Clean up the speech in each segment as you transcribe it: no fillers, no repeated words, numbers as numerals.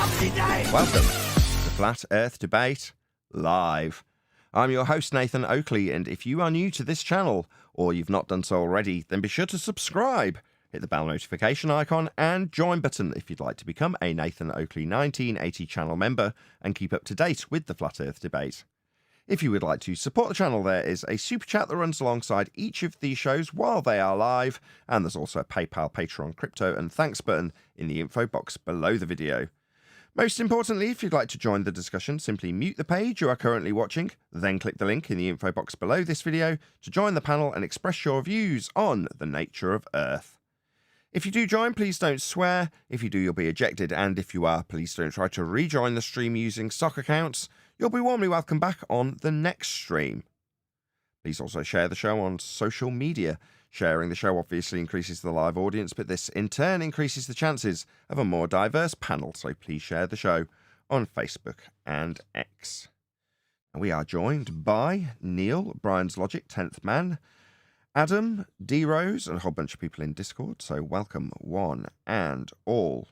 Welcome to Flat Earth Debate Live. I'm your host, Nathan Oakley, and if you are new to this channel, or you've not done so already, then be sure to subscribe, hit the bell notification icon, and join button if you'd like to become a Nathan Oakley 1980 channel member and keep up to date with the Flat Earth Debate. If you would like to support the channel, there is a super chat that runs alongside each of these shows while they are live, and there's also a PayPal, Patreon, crypto, and thanks button in the info box below the video. Most importantly, if you'd like to join the discussion, simply mute the page you are currently watching, then click the link in the info box below this video to join the panel and express your views on the nature of Earth. If you do join, please don't swear. If you do, you'll be ejected, and if you are, please don't try to rejoin the stream using stock accounts. You'll be warmly welcome back on the next stream. Please also share the show on social media. Sharing the show obviously increases the live audience, but this in turn increases the chances of a more diverse panel, so please share the show on Facebook and X. And we are joined by Neil, Brian's Logic, 10th Man, Adam, D-Rose, and a whole bunch of people in Discord, so welcome one and all.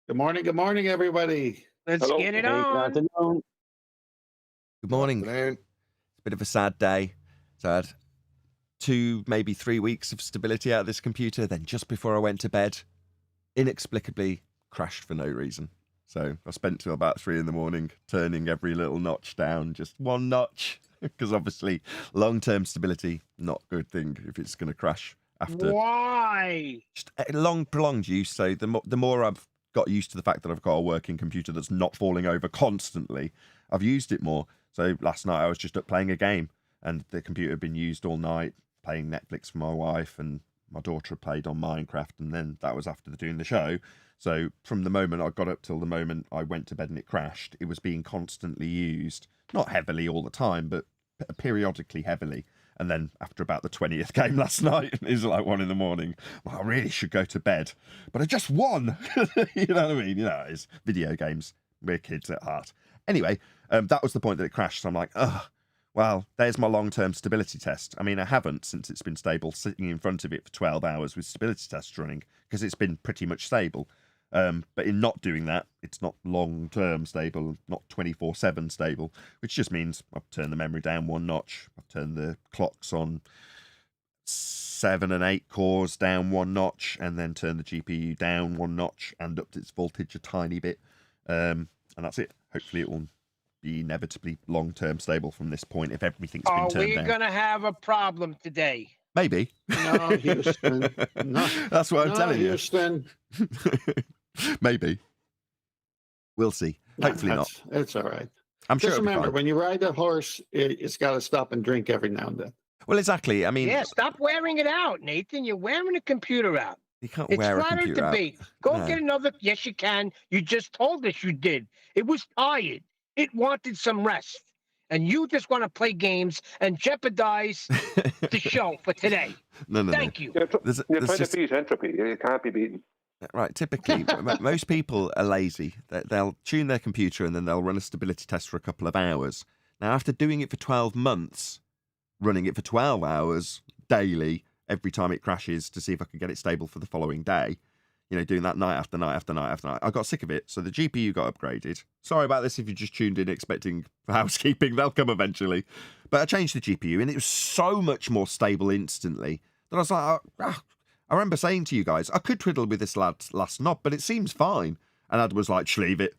Good morning, everybody. Let's get it on. Good morning. It's a bit of a sad day. So I had 2, maybe 3 weeks of stability out of this computer. Then just before I went to bed, inexplicably crashed for no reason. So I spent till about 3 in the morning turning every little notch down, just one notch, because obviously long-term stability, not a good thing if it's going to crash after. Why? Just a long, prolonged use. So the more I've got used to the fact that I've got a working computer that's not falling over constantly, I've used it more. So last night I was just up playing a game, and the computer had been used all night, playing Netflix for my wife, and my daughter had played on Minecraft, and then that was after doing the show. So from the moment I got up till the moment I went to bed and it crashed, it was being constantly used, not heavily all the time, but periodically heavily. And then after about the 20th game last night, it was like 1 in the morning. Well, I really should go to bed, but I just won. You know what I mean? You know, it's video games. We're kids at heart. Anyway, that was the point that it crashed. So I'm like, oh, well, there's my long-term stability test. I mean, I haven't, since it's been stable, sitting in front of it for 12 hours with stability tests running, because it's been pretty much stable. But in not doing that, it's not long-term stable, not 24/7 stable, which just means I've turned the memory down 1 notch. I've turned the clocks on 7 and 8 cores down 1 notch, and then turned the GPU down 1 notch and upped its voltage a tiny bit. And that's it. Hopefully it will be inevitably long-term stable from this point if everything's been turned down. Are we going to have a problem today? Maybe. No, Houston. No, that's what I'm telling Houston. you. Maybe. We'll see. Hopefully not. It's all right. I'm sure. Just remember, when you ride a horse, it's got to stop and drink every now and then. Well, exactly. I mean, yeah, stop wearing it out, Nathan. You're wearing a computer out. You can't wear a computer out. Debate. Go get another. Yes, you can. You just told us you did. It was tired. It wanted some rest. And you just want to play games and jeopardize the show for today. No. Thank you. You're trying to beat entropy. You can't be beaten. Right, typically, most people are lazy. They'll tune their computer and then they'll run a stability test for a couple of hours. Now, after doing it for 12 months, running it for 12 hours daily, every time it crashes to see if I can get it stable for the following day, you know, doing that night after night after night after night, I got sick of it. So the GPU got upgraded. Sorry about this if you just tuned in expecting housekeeping. They'll come eventually. But I changed the GPU and it was so much more stable instantly that I was like, I remember saying to you guys, I could twiddle with this last knob, but it seems fine. And Ad was like, just leave it.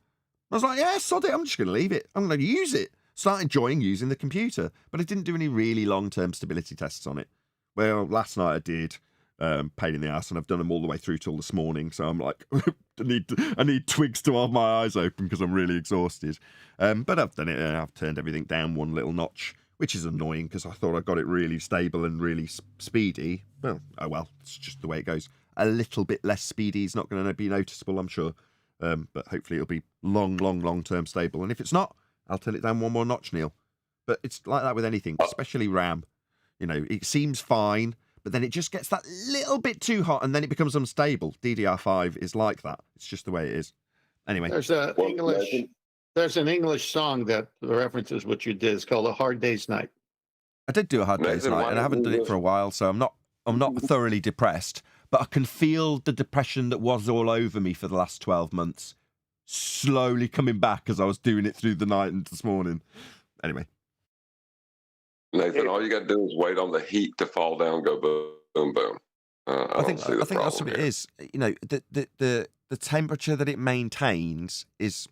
I was like, yeah, sod it. I'm just going to leave it. I'm going to use it. Start enjoying using the computer. But I didn't do any really long-term stability tests on it. Well, last night I did. Pain in the ass, and I've done them all the way through till this morning. So I'm like, I need twigs to hold my eyes open because I'm really exhausted. But I've done it, and I've turned everything down 1 little notch, which is annoying because I thought I got it really stable and really speedy. Well, oh well, it's just the way it goes. A little bit less speedy is not going to be noticeable, I'm sure. But hopefully it'll be long-term stable. And if it's not, I'll turn it down 1 more notch, Neil. But it's like that with anything, especially RAM. You know, it seems fine, but then it just gets that little bit too hot and then it becomes unstable. DDR5 is like that. It's just the way it is. Anyway. There's an English song that references what you did. It's called A Hard Day's Night. I did do a hard day's night, and I haven't done it for a while, so I'm not thoroughly depressed, but I can feel the depression that was all over me for the last 12 months slowly coming back as I was doing it through the night and this morning. Anyway. Nathan, all you got to do is wait on the heat to fall down, go boom, boom. I think that's what it is. You know, the temperature that it maintains is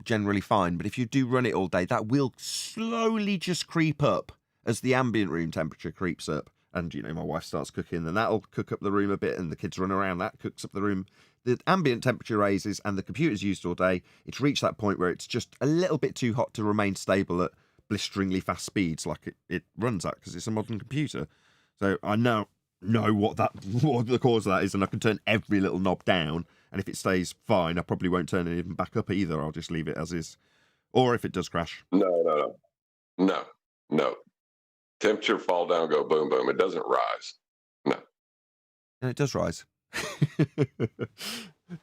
generally fine, but if you do run it all day, that will slowly just creep up as the ambient room temperature creeps up. And, you know, my wife starts cooking, then that'll cook up the room a bit, and the kids run around, that cooks up the room. The ambient temperature raises, and the computer's used all day. It's reached that point where it's just a little bit too hot to remain stable at blisteringly fast speeds like it runs at, because it's a modern computer. So I know what the cause of that is, and I can turn every little knob down, and if it stays fine, I probably won't turn it even back up either. I'll just leave it as is. Or if it does crash. No. Temperature fall down, go boom, boom. It doesn't rise. No. And it does rise.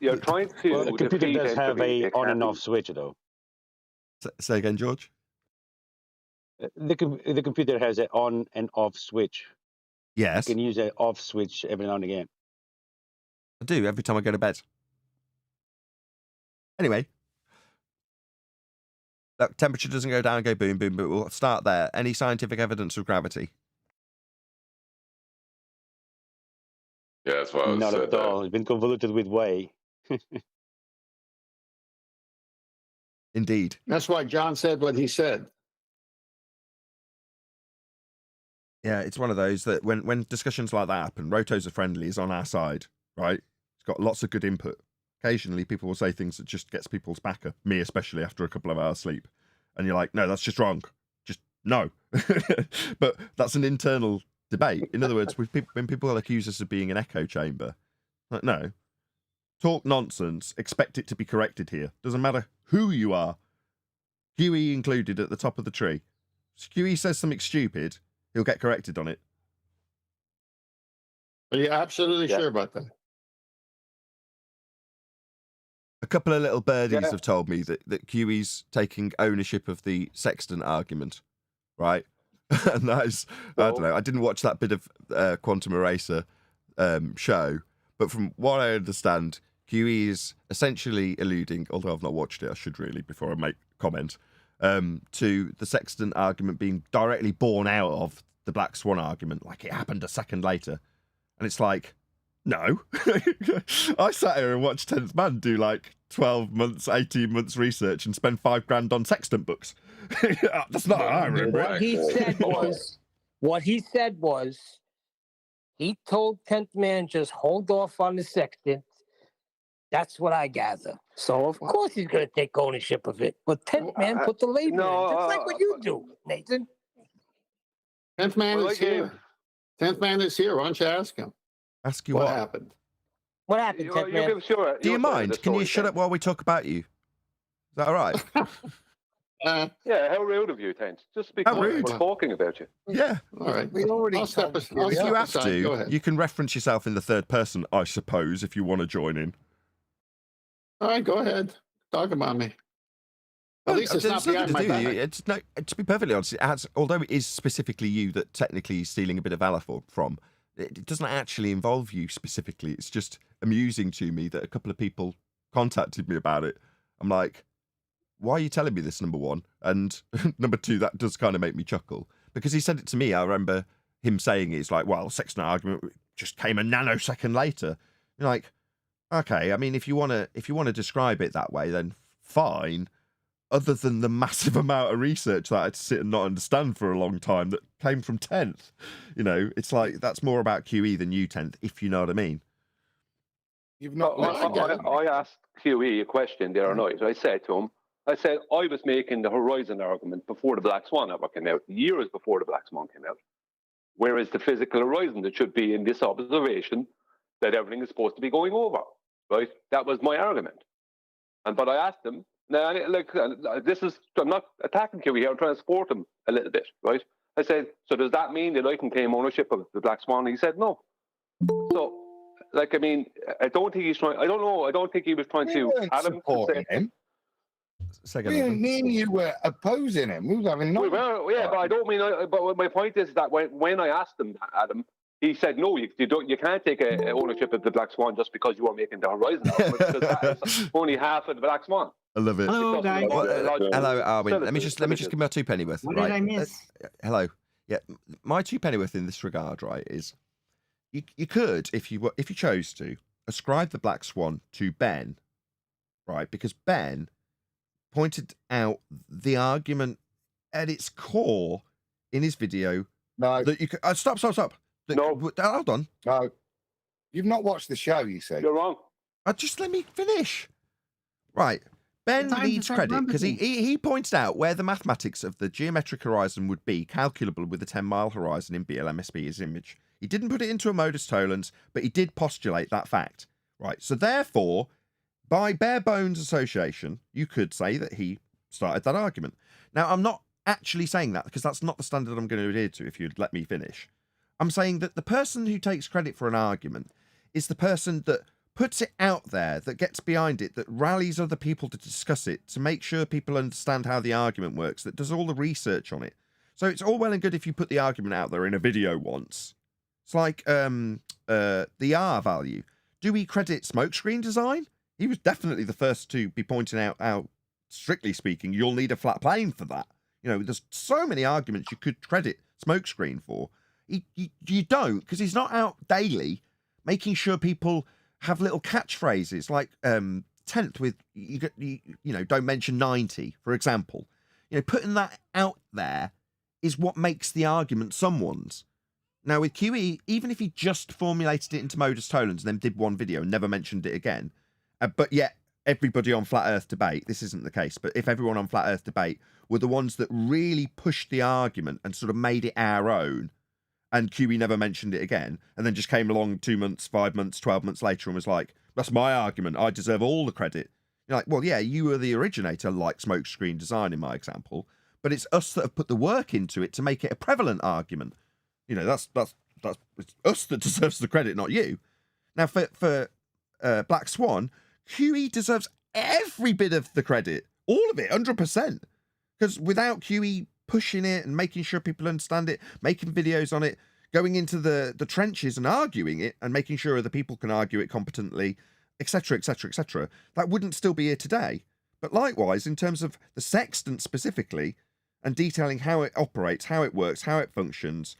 You're trying to. Well, the computer does have a on and off switch, though. Say again, George? The computer has an on and off switch. Yes. You can use an off switch every now and again. I do, every time I go to bed. Anyway. That temperature doesn't go down, go boom, boom, but we'll start there. Any scientific evidence of gravity? Yeah, that's what I was Not saying. at all. It's been convoluted with way. Indeed. That's why John said what he said. Yeah, it's one of those that when discussions like that happen, Roto's a friendly is on our side, right? It's got lots of good input. Occasionally, people will say things that just gets people's back up, me especially, after a couple of hours sleep. And you're like, no, that's just wrong. Just no. But that's an internal debate. In other words, when people accuse us of being an echo chamber, like, no. Talk nonsense, expect it to be corrected here. Doesn't matter who you are. Huey included at the top of the tree. If Huey says something stupid, he'll get corrected on it. Are you absolutely sure about that? A couple of little birdies have told me that QE's taking ownership of the sextant argument, right? And that is, I don't know, I didn't watch that bit of Quantum Eraser show, but from what I understand, QE is essentially alluding, although I've not watched it, I should really before I make comment, to the sextant argument being directly born out of the Black Swan argument, like it happened a second later. And it's like, no. I sat here and watched 10th Man do like 12 months, 18 months research and spend $5,000 on sextant books. That's not how I remember it. What he said was, he told 10th Man just hold off on the sextant. That's what I gather. So, of course, he's going to take ownership of it. But 10th Man put the label in, just like what you do, Nathan. 10th Man is here. 10th Man is here. Why don't you ask him? Ask you what happened? What happened, 10th Man? Do you mind? Can you shut up while we talk about you? Is that all right? Yeah, how rude of you, Tent. Just because we're talking about you. Yeah. All right. We already If you have to, you can reference yourself in the third person, I suppose, if you want to join in. All right, go ahead. Talk about me. At least it's not behind my back. It's no, to be perfectly honest, it has, although it is specifically you that technically is stealing a bit of valor from, it doesn't actually involve you specifically. It's just amusing to me that a couple of people contacted me about it. I'm like, why are you telling me this, number one? And number two, that does kind of make me chuckle. Because he said it to me, I remember him saying it's like, well, sextant argument just came a nanosecond later. You're like, okay, I mean, if you want to describe it that way, then fine. Other than the massive amount of research that I had to sit and not understand for a long time that came from 10th. You know, it's like, that's more about QE than you, 10th, if you know what I mean. You've not. I asked QE a question the other night. I said to him, I was making the Horizon argument before the Black Swan ever came out, years before the Black Swan came out. Where is the physical horizon that should be in this observation that everything is supposed to be going over, right? That was my argument. But I asked him, now, I'm not attacking QE here, I'm trying to support him a little bit, right? I said, so does that mean that I can claim ownership of the Black Swan? And he said, no. So, like, I mean, I don't think he was trying to Adam to say him. Me and you were opposing him. We were having but I don't mean. But my point is that when I asked him that, Adam, he said, no, you can't take a ownership of the Black Swan just because you are making the Horizon argument, because that is only half of the Black Swan. I love it. Hello, guys. Hello, Arwin. Let me just give my 2 pennyworth. What right? did I miss? Hello. Yeah, my 2 pennyworth in this regard, right, is you could, if you chose to, ascribe the Black Swan to Ben, right, because Ben pointed out the argument at its core in his video. No, that you could stop. No. Hold on. no. You've not watched the show, you see. You're wrong. Just let me finish. Right. Ben The time needs to start credit because rummaging. he points out where the mathematics of the geometric horizon would be calculable with a 10-mile horizon in BLMSB's image. He didn't put it into a modus tollens, but he did postulate that fact. Right. So therefore, by bare bones association, you could say that he started that argument. Now, I'm not actually saying that because that's not the standard I'm going to adhere to, if you'd let me finish. I'm saying that the person who takes credit for an argument is the person that puts it out there, that gets behind it, that rallies other people to discuss it, to make sure people understand how the argument works, that does all the research on it. So it's all well and good if you put the argument out there in a video once. It's like the R value. Do we credit smokescreen design? He was definitely the first to be pointing out how, strictly speaking, you'll need a flat plane for that. You know, there's so many arguments you could credit smokescreen for. You don't, because he's not out daily making sure people have little catchphrases like 10th with, you know, don't mention 90, for example. You know, putting that out there is what makes the argument someone's. Now, with QE, even if he just formulated it into modus tollens and then did one video and never mentioned it again, but yet everybody on Flat Earth Debate, this isn't the case, but if everyone on Flat Earth Debate were the ones that really pushed the argument and sort of made it our own, and QE never mentioned it again, and then just came along 2 months, 5 months, 12 months later and was like, that's my argument, I deserve all the credit. You're like, well, yeah, you were the originator, like smokescreen design in my example, but it's us that have put the work into it to make it a prevalent argument. You know, that's it's us that deserves the credit, not you. Now, for Black Swan, QE deserves every bit of the credit, all of it, 100%. Because without QE pushing it and making sure people understand it, making videos on it, going into the trenches and arguing it and making sure other people can argue it competently, etc., etc., etc., that wouldn't still be here today. But likewise, in terms of the sextant specifically and detailing how it operates, how it works, how it functions,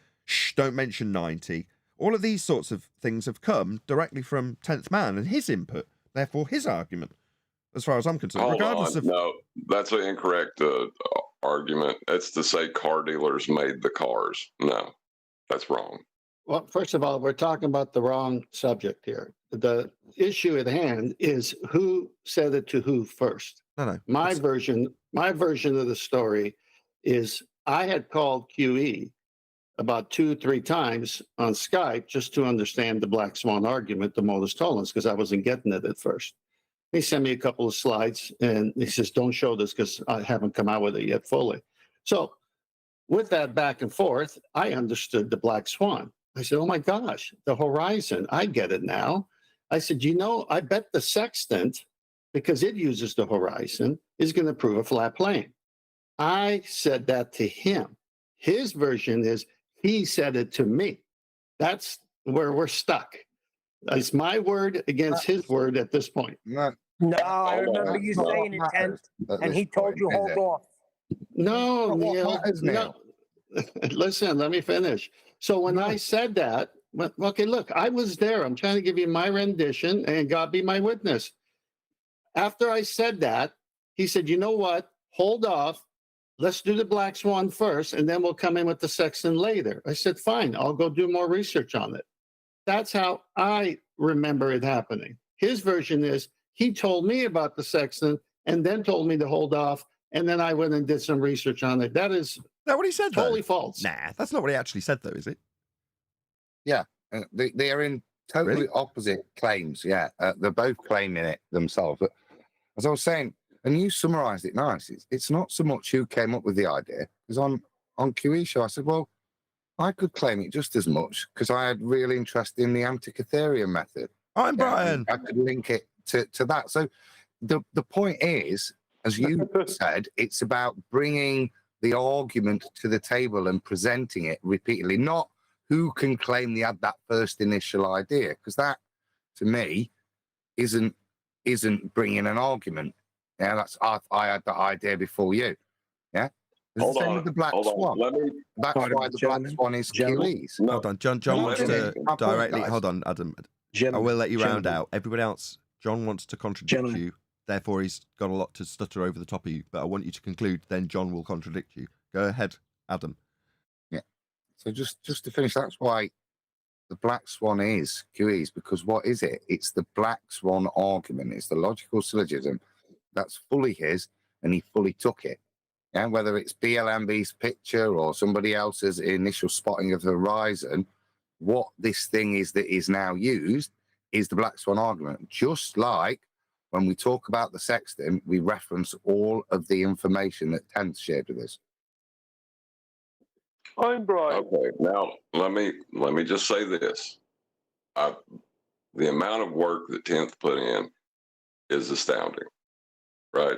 don't mention 90, all of these sorts of things have come directly from 10th Man and his input, therefore his argument, as far as I'm concerned. Regardless of... No, that's an incorrect argument. It's to say car dealers made the cars. No, that's wrong. Well, first of all, we're talking about the wrong subject here. The issue at hand is who said it to who first. No. My version of the story is I had called QE about 2-3 times on Skype just to understand the Black Swan argument, the modus tollens, because I wasn't getting it at first. He sent me a couple of slides and he says, don't show this because I haven't come out with it yet fully. So with that back and forth, I understood the Black Swan. I said, oh my gosh, the horizon, I get it now. I said, you know, I bet the sextant, because it uses the horizon, is going to prove a flat plane. I said that to him. His version is he said it to me. That's where we're stuck. It's my word against his word at this point. No, I remember you saying it, 10th, and he told you hold off. No, What Neil. matters, Neil? No. Listen, let me finish. So when I said that, okay, look, I was there. I'm trying to give you my rendition, and God be my witness. After I said that, he said, you know what? Hold off. Let's do the Black Swan first, and then we'll come in with the sextant later. I said, fine, I'll go do more research on it. That's how I remember it happening. His version is he told me about the sextant and then told me to hold off, and then I went and did some research on it. That is that what he said, totally though? false. Nah, that's not what he actually said, though, is it? Yeah, they are in totally Really? opposite claims. Yeah, they're both claiming it themselves. But as I was saying, and you summarised it nice. It's not so much who came up with the idea. Because on QE show, I said, well, I could claim it just as much because I had real interest in the anti-Ethereum method. I'm Brian. I could link it to that. So the point is, as you said, it's about bringing the argument to the table and presenting it repeatedly, not who can claim they had that first initial idea? Because that, to me, isn't bringing an argument. Yeah, that's I had that idea before you. Yeah, it's Hold the same on, with the black hold on. swan. Let me. That's Pardon why me, the black gentlemen. swan is Gentlemen. QEs. No, Hold on, John No, wants let me- to my point, directly. guys. Hold on, Adam. I Gentlemen, will let you round gentlemen. out. Everybody else, John wants to contradict Gentlemen. you. Therefore, he's got a lot to stutter over the top of you. But I want you to conclude. Then John will contradict you. Go ahead, Adam. Yeah. So just to finish, that's why the black swan is QEs, because what is it? It's the black swan argument. It's the logical syllogism that's fully his, and he fully took it. Yeah, whether it's BLMB's picture or somebody else's initial spotting of the horizon, what this thing is that is now used is the black swan argument. Just like when we talk about the sextant, we reference all of the information that Tenth shared with us. I'm Brian. Okay, now let me just say this: the amount of work that 10th put in is astounding, right?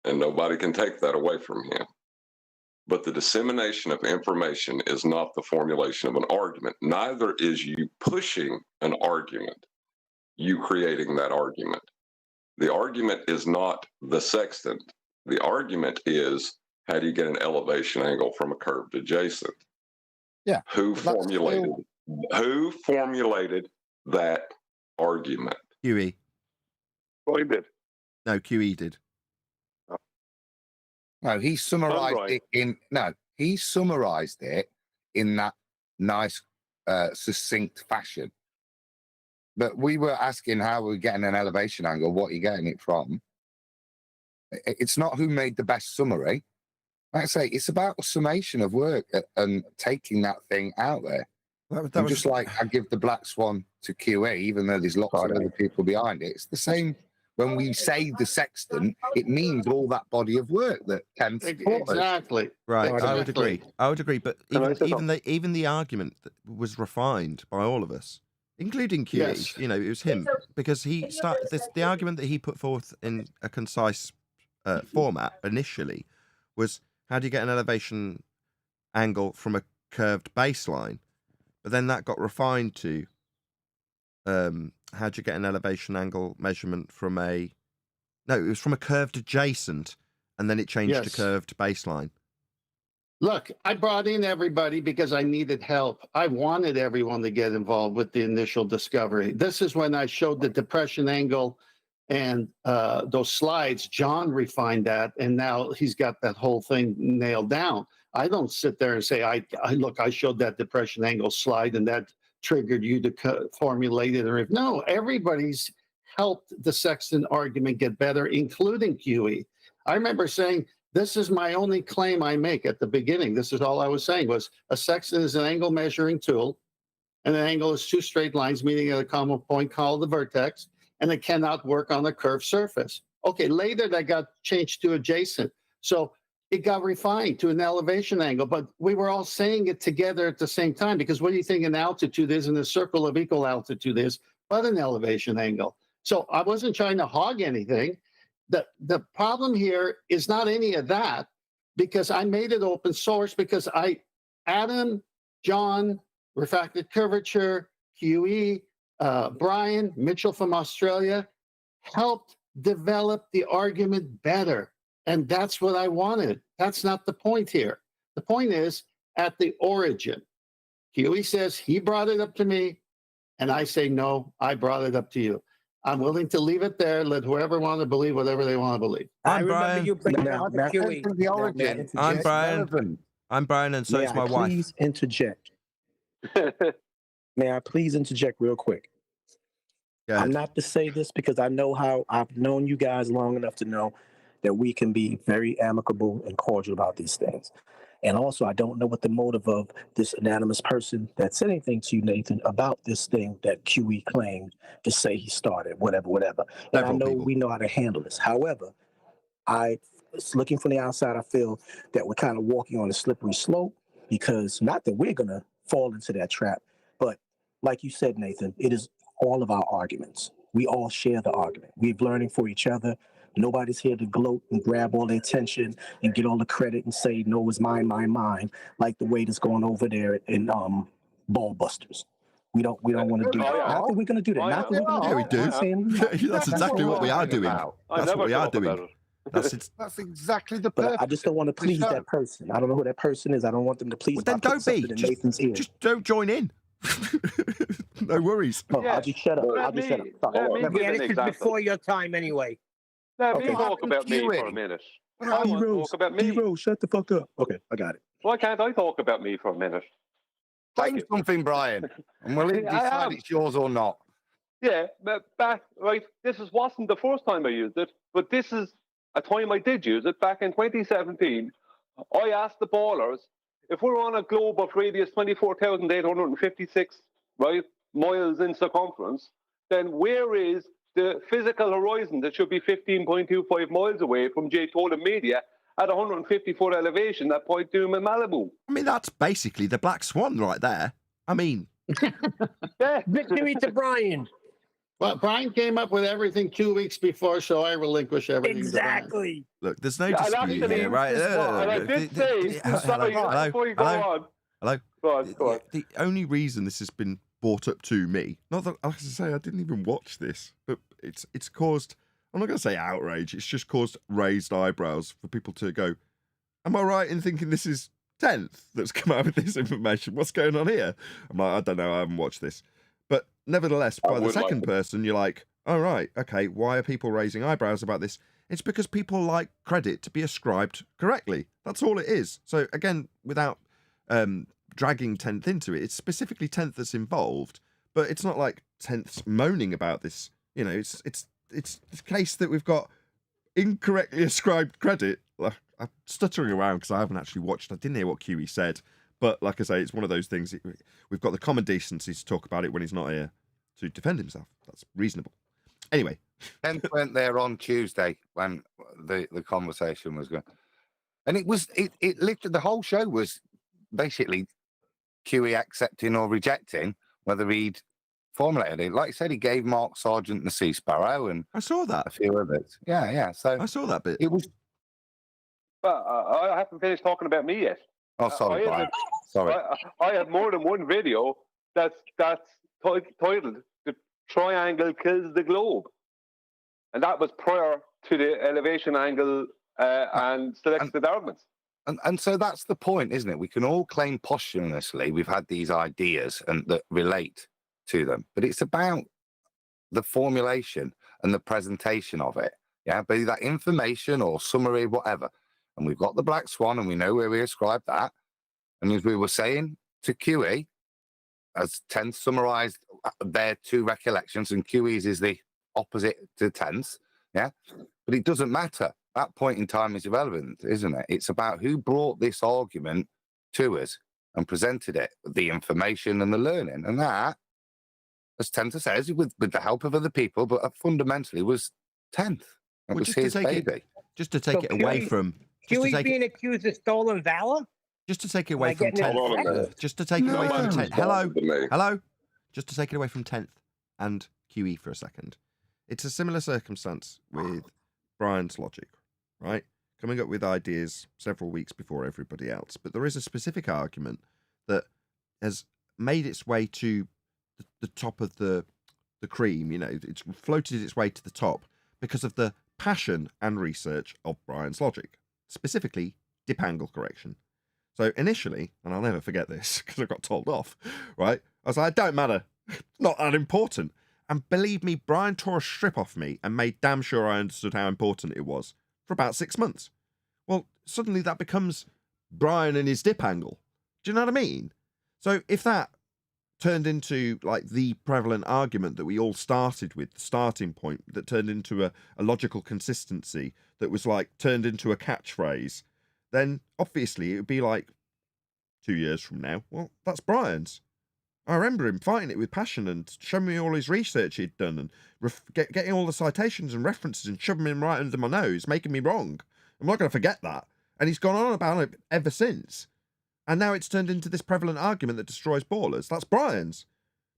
And nobody can take that away from him. But the dissemination of information is not the formulation of an argument. Neither is you pushing an argument, you creating that argument. The argument is not the sextant. The argument is, how do you get an elevation angle from a curved adjacent? Yeah. Who formulated that argument? QE. Brian did. No, QE did. No, he summarized right. he summarized it in that nice, succinct fashion. But we were asking how we're getting an elevation angle, what are you getting it from? It's not who made the best summary. Like I say, it's about a summation of work and taking that thing out there. That And was just like I give the black swan to QA, even though there's lots of other people behind it, it's the same. When we say the sextant, it means all that body of work that can support us. Exactly. right. I would Exactly. agree. I would agree. But Can I say even the argument that was refined by all of us, including QE. Yes. You know, it was him because he started this. The argument that he put forth in a concise format initially was, how do you get an elevation angle from a curved baseline? But then that got refined to how do you get an elevation angle measurement from it was from a curved adjacent, and then it changed to Yes. curved baseline. Look, I brought in everybody because I needed help. I wanted everyone to get involved with the initial discovery. This is when I showed the depression angle and those slides. John refined that, and now he's got that whole thing nailed down. I don't sit there and say, I showed that depression angle slide and that triggered you to formulate it. Or no, everybody's helped the sextant argument get better, including QE. I remember saying, this is my only claim I make at the beginning. This is all I was saying was a sextant is an angle measuring tool, and an angle is two straight lines meeting at a common point called the vertex, and it cannot work on a curved surface. Okay, later that got changed to adjacent. So it got refined to an elevation angle, but we were all saying it together at the same time, because what do you think an altitude is and a circle of equal altitude is but an elevation angle? So I wasn't trying to hog anything. The problem here is not any of that, because I made it open source, because Adam, John, refracted curvature, QE, Brian, Mitchell from Australia, helped develop the argument better. And that's what I wanted. That's not the point here. The point is at the origin. QE says he brought it up to me, and I say, no, I brought it up to you. I'm willing to leave it there. Let whoever want to believe whatever they want to believe. I I'm remember Brian. you bringing out the QE. From the Now, may I origin, interject? I'm it's Brian. relevant. I'm Brian, and so May is I my wife. please interject? May I please interject real quick? Go I'm ahead. not to say this because I know how I've known you guys long enough to know that we can be very amicable and cordial about these things. And also, I don't know what the motive of this anonymous person that said anything to you, Nathan, about this thing that QE claimed to say he started, whatever. And I Several know people. we know how to handle this. However, looking from the outside, I feel that we're kind of walking on a slippery slope, because not that we're going to fall into that trap, but like you said, Nathan, it is all of our arguments. We all share the argument. We're learning for each other. Nobody's here to gloat and grab all the attention and get all the credit and say, no, it's mine, like the way that's going over there in ball busters. We don't want to do that. yeah. Not that we're going to do that. Oh, Not that yeah. we're going to Yeah, we do that. I'm do. saying, That's exactly what we are doing. About. I That's never what we shut are up doing. about it. That's exactly the but purpose. I just don't want to please show. that person. I don't know who that person is. I don't want them to please. Well, then by putting don't be. something in Nathan's ear. Just don't join in. No worries. Oh, Yeah. I'll just shut up. I'll just shut up. Let me Yeah, give an this is example. before your time anyway. Let Okay. me talk about me for a minute. I want to talk about me. D-Rose, shut the fuck up. Okay, I got it. Why can't I talk about me for a minute? Thank Say you. something, Brian, and we'll I decide am. it's yours or not. Yeah, but back, right, wasn't the first time I used it, but this is a time I did use it back in 2017. I asked the ballers, if we're on a globe of radius 24,856 miles in circumference, then where is the physical horizon that should be 15.25 miles away from J. Totem Media at 150-foot elevation at Point Doom in Malibu? I mean, that's basically the Black Swan right there. I mean, Yeah. Victory to Brian. Well, Brian came up with everything 2 weeks before, so I relinquish everything. to Brian. Exactly. look, there's no Yeah, and dispute actually, here, right? and I did say, sorry, before you go on. Hello? Go on, go on. The only reason this has been brought up to me, not that, like I say, I didn't even watch this, but it's caused, I'm not going to say outrage, it's just caused raised eyebrows for people to go, am I right in thinking this is 10th that's come out with this information? What's going on here? I'm like, I don't know, I haven't watched this. But nevertheless, by the second person, you're like, oh, right, okay, why are people raising eyebrows about this? It's because people like credit to be ascribed correctly. That's all it is. So again, without dragging 10th into it, it's specifically 10th that's involved, but it's not like 10th's moaning about this. You know, it's the case that we've got incorrectly ascribed credit. I'm stuttering around because I haven't actually watched. I didn't hear what QE said, but like I say, it's one of those things. We've got the common decency to talk about it when he's not here to defend himself. That's reasonable. Anyway, 10th went there on Tuesday when the conversation was going, and it literally the whole show was basically QE accepting or rejecting whether he'd formulated it. Like I said, he gave Mark Sargent the Sea Sparrow and I saw that. a few others. Yeah. So I saw that bit. it was. But I haven't finished talking about me yet. Oh, sorry, I Brian. had- Sorry. I have more than one video that's titled "The Triangle Kills the Globe," and that was prior to the elevation angle and selected arguments. And so that's the point, isn't it? We can all claim posthumously we've had these ideas and that relate to them, but it's about the formulation and the presentation of it. Yeah, be that information or summary, whatever. And we've got the Black Swan, and we know where we ascribe that. And as we were saying to QE, as 10th summarized their two recollections, and QE's is the opposite to 10th. Yeah, but it doesn't matter. That point in time is irrelevant, isn't it? It's about who brought this argument to us and presented it, the information and the learning. And that, as Tenta says, with the help of other people, but fundamentally was 10th. It Well, was his baby. Just to take So it away QE from... Just to QE's take being accused of stolen valor? Just to take it Am away I from getting it 10th. correct? Just to take it away from 10th. Hello? To me. Hello? Just to take it away from 10th and QE for a second. It's a similar circumstance with Brian's logic, right? Coming up with ideas several weeks before everybody else. But there is a specific argument that has made its way to the top of the cream. You know, it's floated its way to the top because of the passion and research of Brian's logic, specifically dip angle correction. So initially, and I'll never forget this because I got told off, right? I was like, it don't matter. Not that important. And believe me, Brian tore a strip off me and made damn sure I understood how important it was for about 6 months. Well, suddenly that becomes Brian and his dip angle. Do you know what I mean? So if that turned into like the prevalent argument that we all started with, the starting point that turned into a logical consistency that was like turned into a catchphrase, then obviously it would be like 2 years from now, well, that's Brian's. I remember him fighting it with passion and showing me all his research he'd done and getting all the citations and references and shoving them right under my nose, making me wrong. I'm not going to forget that. And he's gone on about it ever since. And now it's turned into this prevalent argument that destroys ballers. That's Brian's.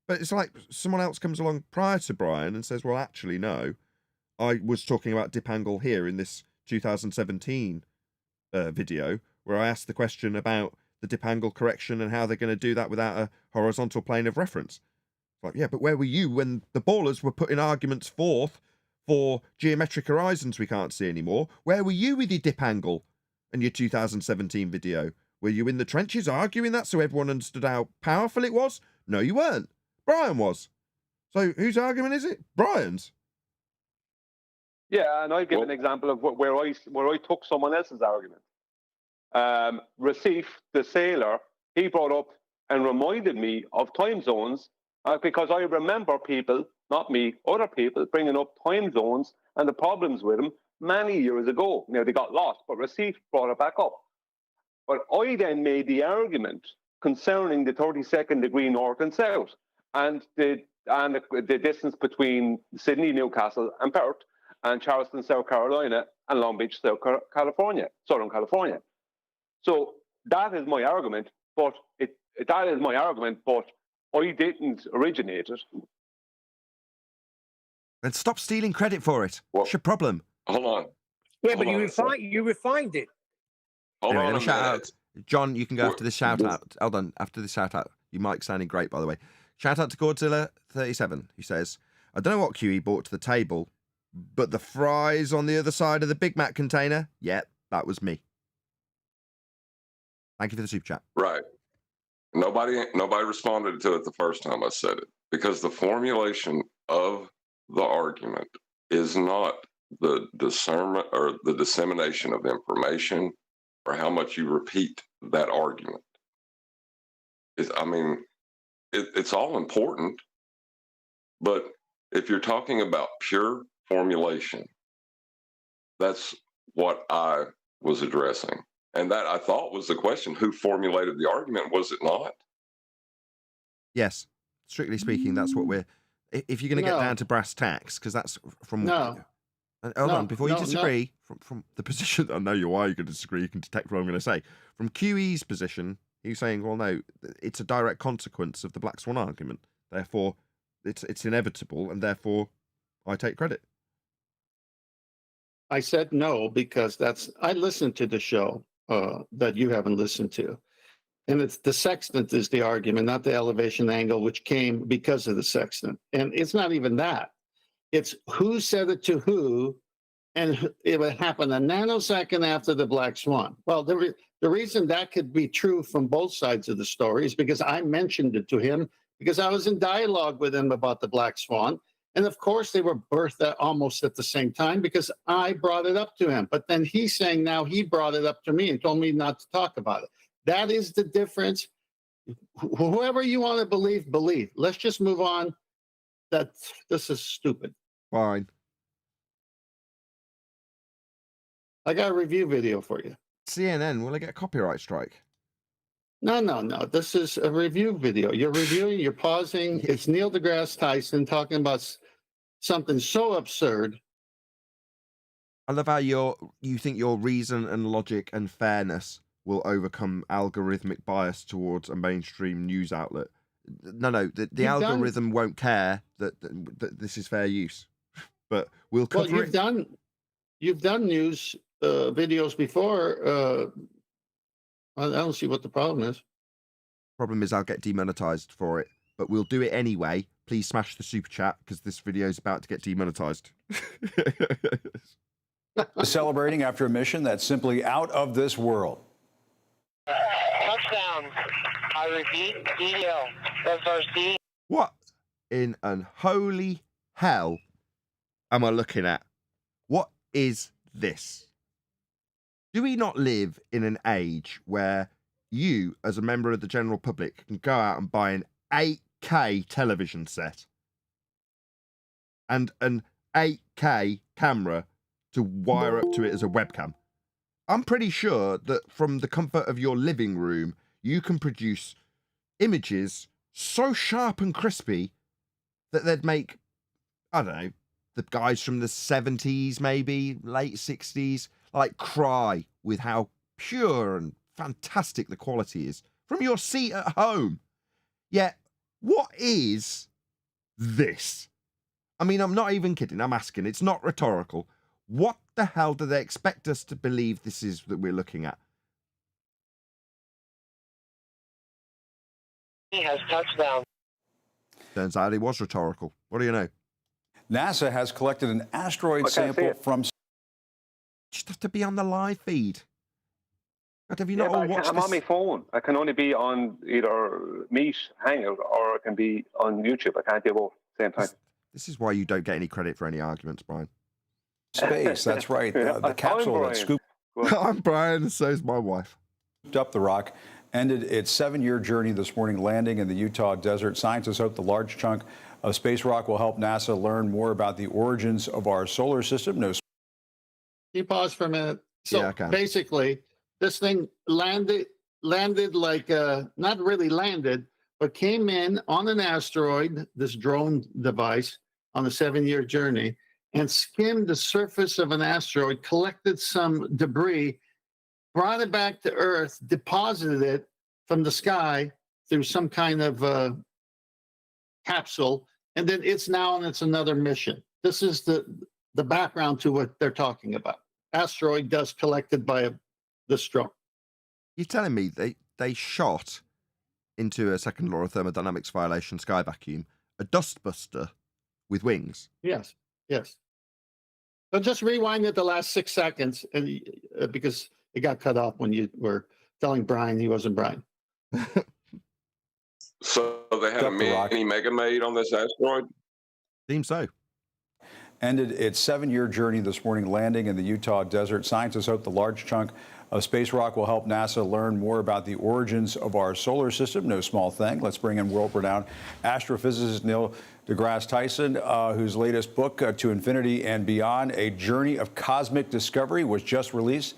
But it's like someone else comes along prior to Brian and says, well, actually, no. I was talking about dip angle here in this 2017 video where I asked the question about the dip angle correction and how they're going to do that without a horizontal plane of reference. It's like, yeah, but where were you when the ballers were putting arguments forth for geometric horizons we can't see anymore? Where were you with your dip angle and your 2017 video? Were you in the trenches arguing that so everyone understood how powerful it was? No, you weren't. Brian was. So whose argument is it? Brian's. Yeah, and I'll give an example of where I took someone else's argument. Racif, the sailor, he brought up and reminded me of time zones because I remember people, not me, other people, bringing up time zones and the problems with them many years ago. Now, they got lost, but Racif brought it back up. But I then made the argument concerning the 32nd degree north and south and the distance between Sydney, Newcastle, and Perth, and Charleston, South Carolina, and Long Beach, Southern California. So that is my argument, but I didn't originate it. And stop stealing credit for it. What's your problem? Hold on. Yeah, but you refined it. Hold anyway, on a shout minute. out. John, you can go after this shout out. Hold on, after this shout out. Your mic's sounding great, by the way. Shout out to Godzilla37, who says, I don't know what QE brought to the table, but the fries on the other side of the Big Mac container, yep, that was me. Thank you for the super chat. Right. Nobody responded to it the first time I said it, because the formulation of the argument is not the discernment or the dissemination of information or how much you repeat that argument. It's all important, but if you're talking about pure formulation, that's what I was addressing. And that, I thought, was the question: who formulated the argument? Was it not? Yes. Strictly speaking, that's what we're... If you're going to get down to brass tacks, because that's from... No. Hold on, before you disagree, from the position... I know why you're going to disagree, you can detect what I'm going to say. From QE's position, he's saying, well, no, it's a direct consequence of the Black Swan argument. Therefore, it's inevitable, and therefore, I take credit. I said no because I listened to the show that you haven't listened to. And it's the sextant is the argument, not the elevation angle, which came because of the sextant. And it's not even that. It's who said it to who, and it would happen a nanosecond after the Black Swan. Well, the reason that could be true from both sides of the story is because I mentioned it to him because I was in dialogue with him about the Black Swan. And of course, they were birthed almost at the same time because I brought it up to him. But then he's saying now he brought it up to me and told me not to talk about it. That is the difference. Whoever you want to believe, believe. Let's just move on. This is stupid. Fine. I got a review video for you. CNN, will I get a copyright strike? No. This is a review video. You're reviewing, you're pausing. It's Neil deGrasse Tyson talking about something so absurd. I love how you think your reason and logic and fairness will overcome algorithmic bias towards a mainstream news outlet. No, the algorithm won't care that this is fair use, but we'll cover it. You've done news videos before. I don't see what the problem is. Problem is I'll get demonetized for it, but we'll do it anyway. Please smash the super chat because this video is about to get demonetized. Celebrating after a mission that's simply out of this world. Touchdown. I repeat, DDL. FRC. What in unholy hell am I looking at? What is this? Do we not live in an age where you, as a member of the general public, can go out and buy an 8K television set and an 8K camera to wire up to it as a webcam? I'm pretty sure that from the comfort of your living room, you can produce images so sharp and crispy that they'd make, I don't know, the guys from the 70s, maybe late 60s, like cry with how pure and fantastic the quality is from your seat at home. Yet, what is this? I mean, I'm not even kidding. I'm asking. It's not rhetorical. What the hell do they expect us to believe this is that we're looking at? He has touchdown. Turns out it was rhetorical. What do you know? NASA has collected an asteroid I can't see sample it. from. Just have to be on the live feed. God, have you Yeah, not but all I can't- watched I'm on my this? phone. I can only be on either Meet, Hangout, or I can be on YouTube. I can't do both at the same time. This is why you don't get any credit for any arguments, Brian. Space, that's right. The I'm capsule that Brian. scooped I'm Brian, and so is my wife. up the rock ended its 7-year journey this morning, landing in the Utah desert. Scientists hope the large chunk of space rock will help NASA learn more about the origins of our solar system. No. Can you pause for a minute? So Yeah, I can. basically, this thing landed like not really landed, but came in on an asteroid, this drone device, on a 7-year journey, and skimmed the surface of an asteroid, collected some debris, brought it back to Earth, deposited it from the sky through some kind of capsule, and then it's now on its another mission. This is the background to what they're talking about. Asteroid dust collected by this drone. You're telling me they shot into a second law of thermodynamics violation sky vacuum a dustbuster with wings? Yes, yes. So just rewind it the last 6 seconds, and because it got cut off when you were telling Brian he wasn't Brian. So they had a Up the rock. mini Mega Maid on this asteroid? Seems so. Ended its 7-year journey this morning, landing in the Utah desert. Scientists hope the large chunk of space rock will help NASA learn more about the origins of our solar system. No small thing. Let's bring in world-renowned astrophysicist Neil deGrasse Tyson, whose latest book, To Infinity and Beyond, A Journey of Cosmic Discovery, was just released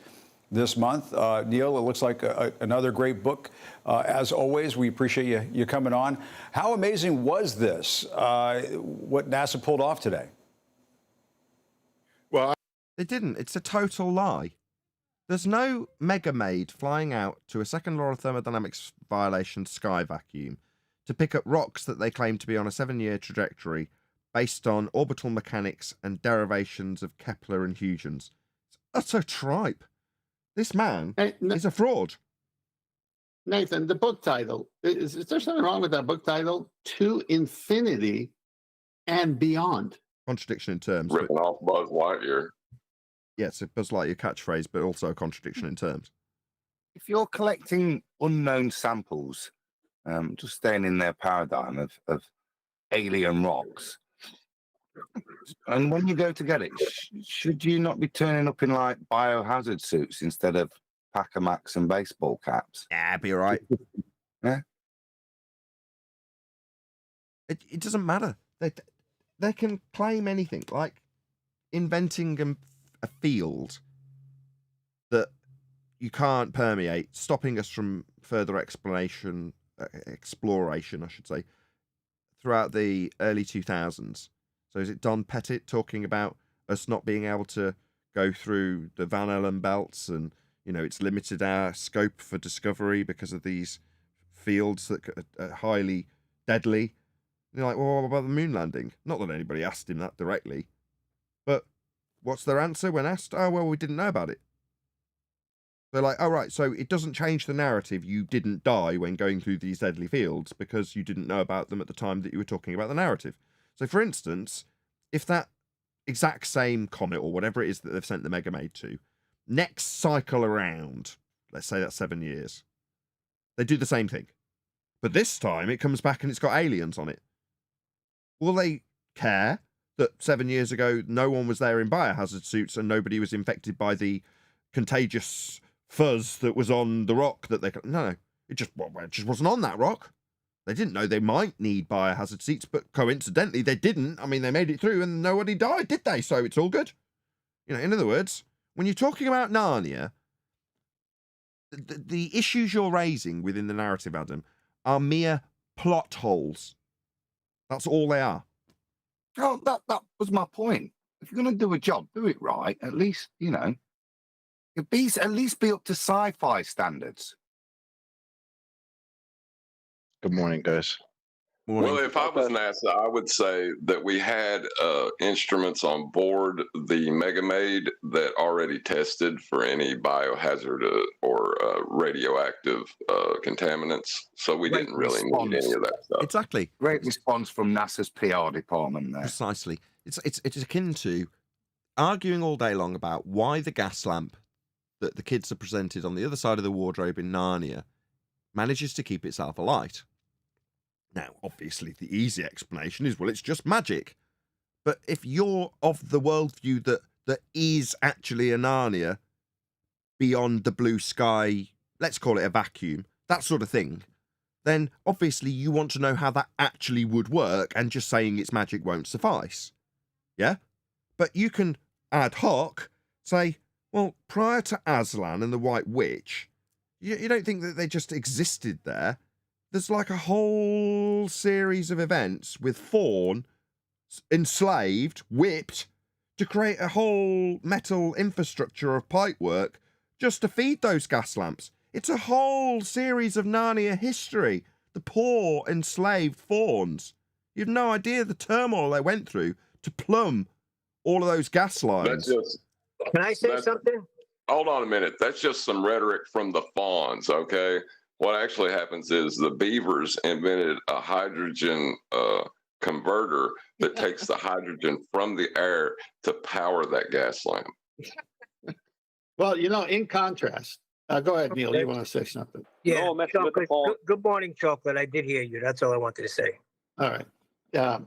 this month. Neil, it looks like another great book. As always, we appreciate you coming on. How amazing was this, what NASA pulled off today? Well, They didn't. It's a total lie. There's no Mega Maid flying out to a second law of thermodynamics violation sky vacuum to pick up rocks that they claim to be on a 7-year trajectory based on orbital mechanics and derivations of Kepler and Huygens. It's utter tripe. This man hey, is a fraud. Nathan, the book title, is there something wrong with that book title? To Infinity and Beyond. Contradiction in terms. But Ripping off Buzz Lightyear. yeah, it's a Buzz Lightyear catchphrase, but also a contradiction in terms. If you're collecting unknown samples, just staying in their paradigm of alien rocks, and when you go to get it, should you not be turning up in like biohazard suits instead of Pacamax and baseball caps? Yeah, be all right. Yeah. It doesn't matter. They can claim anything, like inventing a field that you can't permeate, stopping us from further exploration, I should say, throughout the early 2000s. So is it Don Pettit talking about us not being able to go through the Van Allen belts, and it's limited our scope for discovery because of these fields that are highly deadly? And you're like, well, what about the moon landing? Not that anybody asked him that directly, but what's their answer when asked? Oh, well, we didn't know about it. They're like, oh, right, so it doesn't change the narrative. You didn't die when going through these deadly fields because you didn't know about them at the time that you were talking about the narrative. So, for instance, if that exact same comet or whatever it is that they've sent the Mega Maid to, next cycle around, let's say that's 7 years, they do the same thing. But this time it comes back and it's got aliens on it. Will they care that 7 years ago no one was there in biohazard suits and nobody was infected by the contagious fuzz that was on the rock that they... No, it just wasn't on that rock. They didn't know they might need biohazard suits, but coincidentally they didn't. I mean, they made it through and nobody died, did they? So it's all good. In other words, when you're talking about Narnia, the issues you're raising within the narrative, Adam, are mere plot holes. That's all they are. Oh, that was my point. If you're going to do a job, do it right. At least, at least be up to sci-fi standards. Good morning, guys. Morning. Well, if I was NASA, I would say that we had instruments on board the Megamaid that already tested for any biohazard or radioactive contaminants. So we Great didn't really need any of that stuff. Exactly. Great response from NASA's PR department there. Precisely. It's akin to arguing all day long about why the gas lamp that the kids are presented on the other side of the wardrobe in Narnia manages to keep itself alight. Now, obviously, the easy explanation is, well, it's just magic. But if you're of the worldview that is actually a Narnia beyond the blue sky, let's call it a vacuum, that sort of thing, then obviously you want to know how that actually would work, and just saying it's magic won't suffice. Yeah? But you can ad hoc say, well, prior to Aslan and the White Witch, you don't think that they just existed there. There's like a whole series of events with Fawn enslaved, whipped, to create a whole metal infrastructure of pipework just to feed those gas lamps. It's a whole series of Narnia history. The poor enslaved fawns. You've no idea the turmoil they went through to plumb all of those gas lines. Can I say something? Hold on a minute. That's just some rhetoric from the fawns, okay? What actually happens is the beavers invented a hydrogen converter that takes the hydrogen from the air to power that gas lamp. Well, in contrast, go ahead, Neil. You want to say something? Yeah, No, messing with the Chocolate. phone. Good morning, Chocolate. I did hear you. That's all I wanted to say. All right.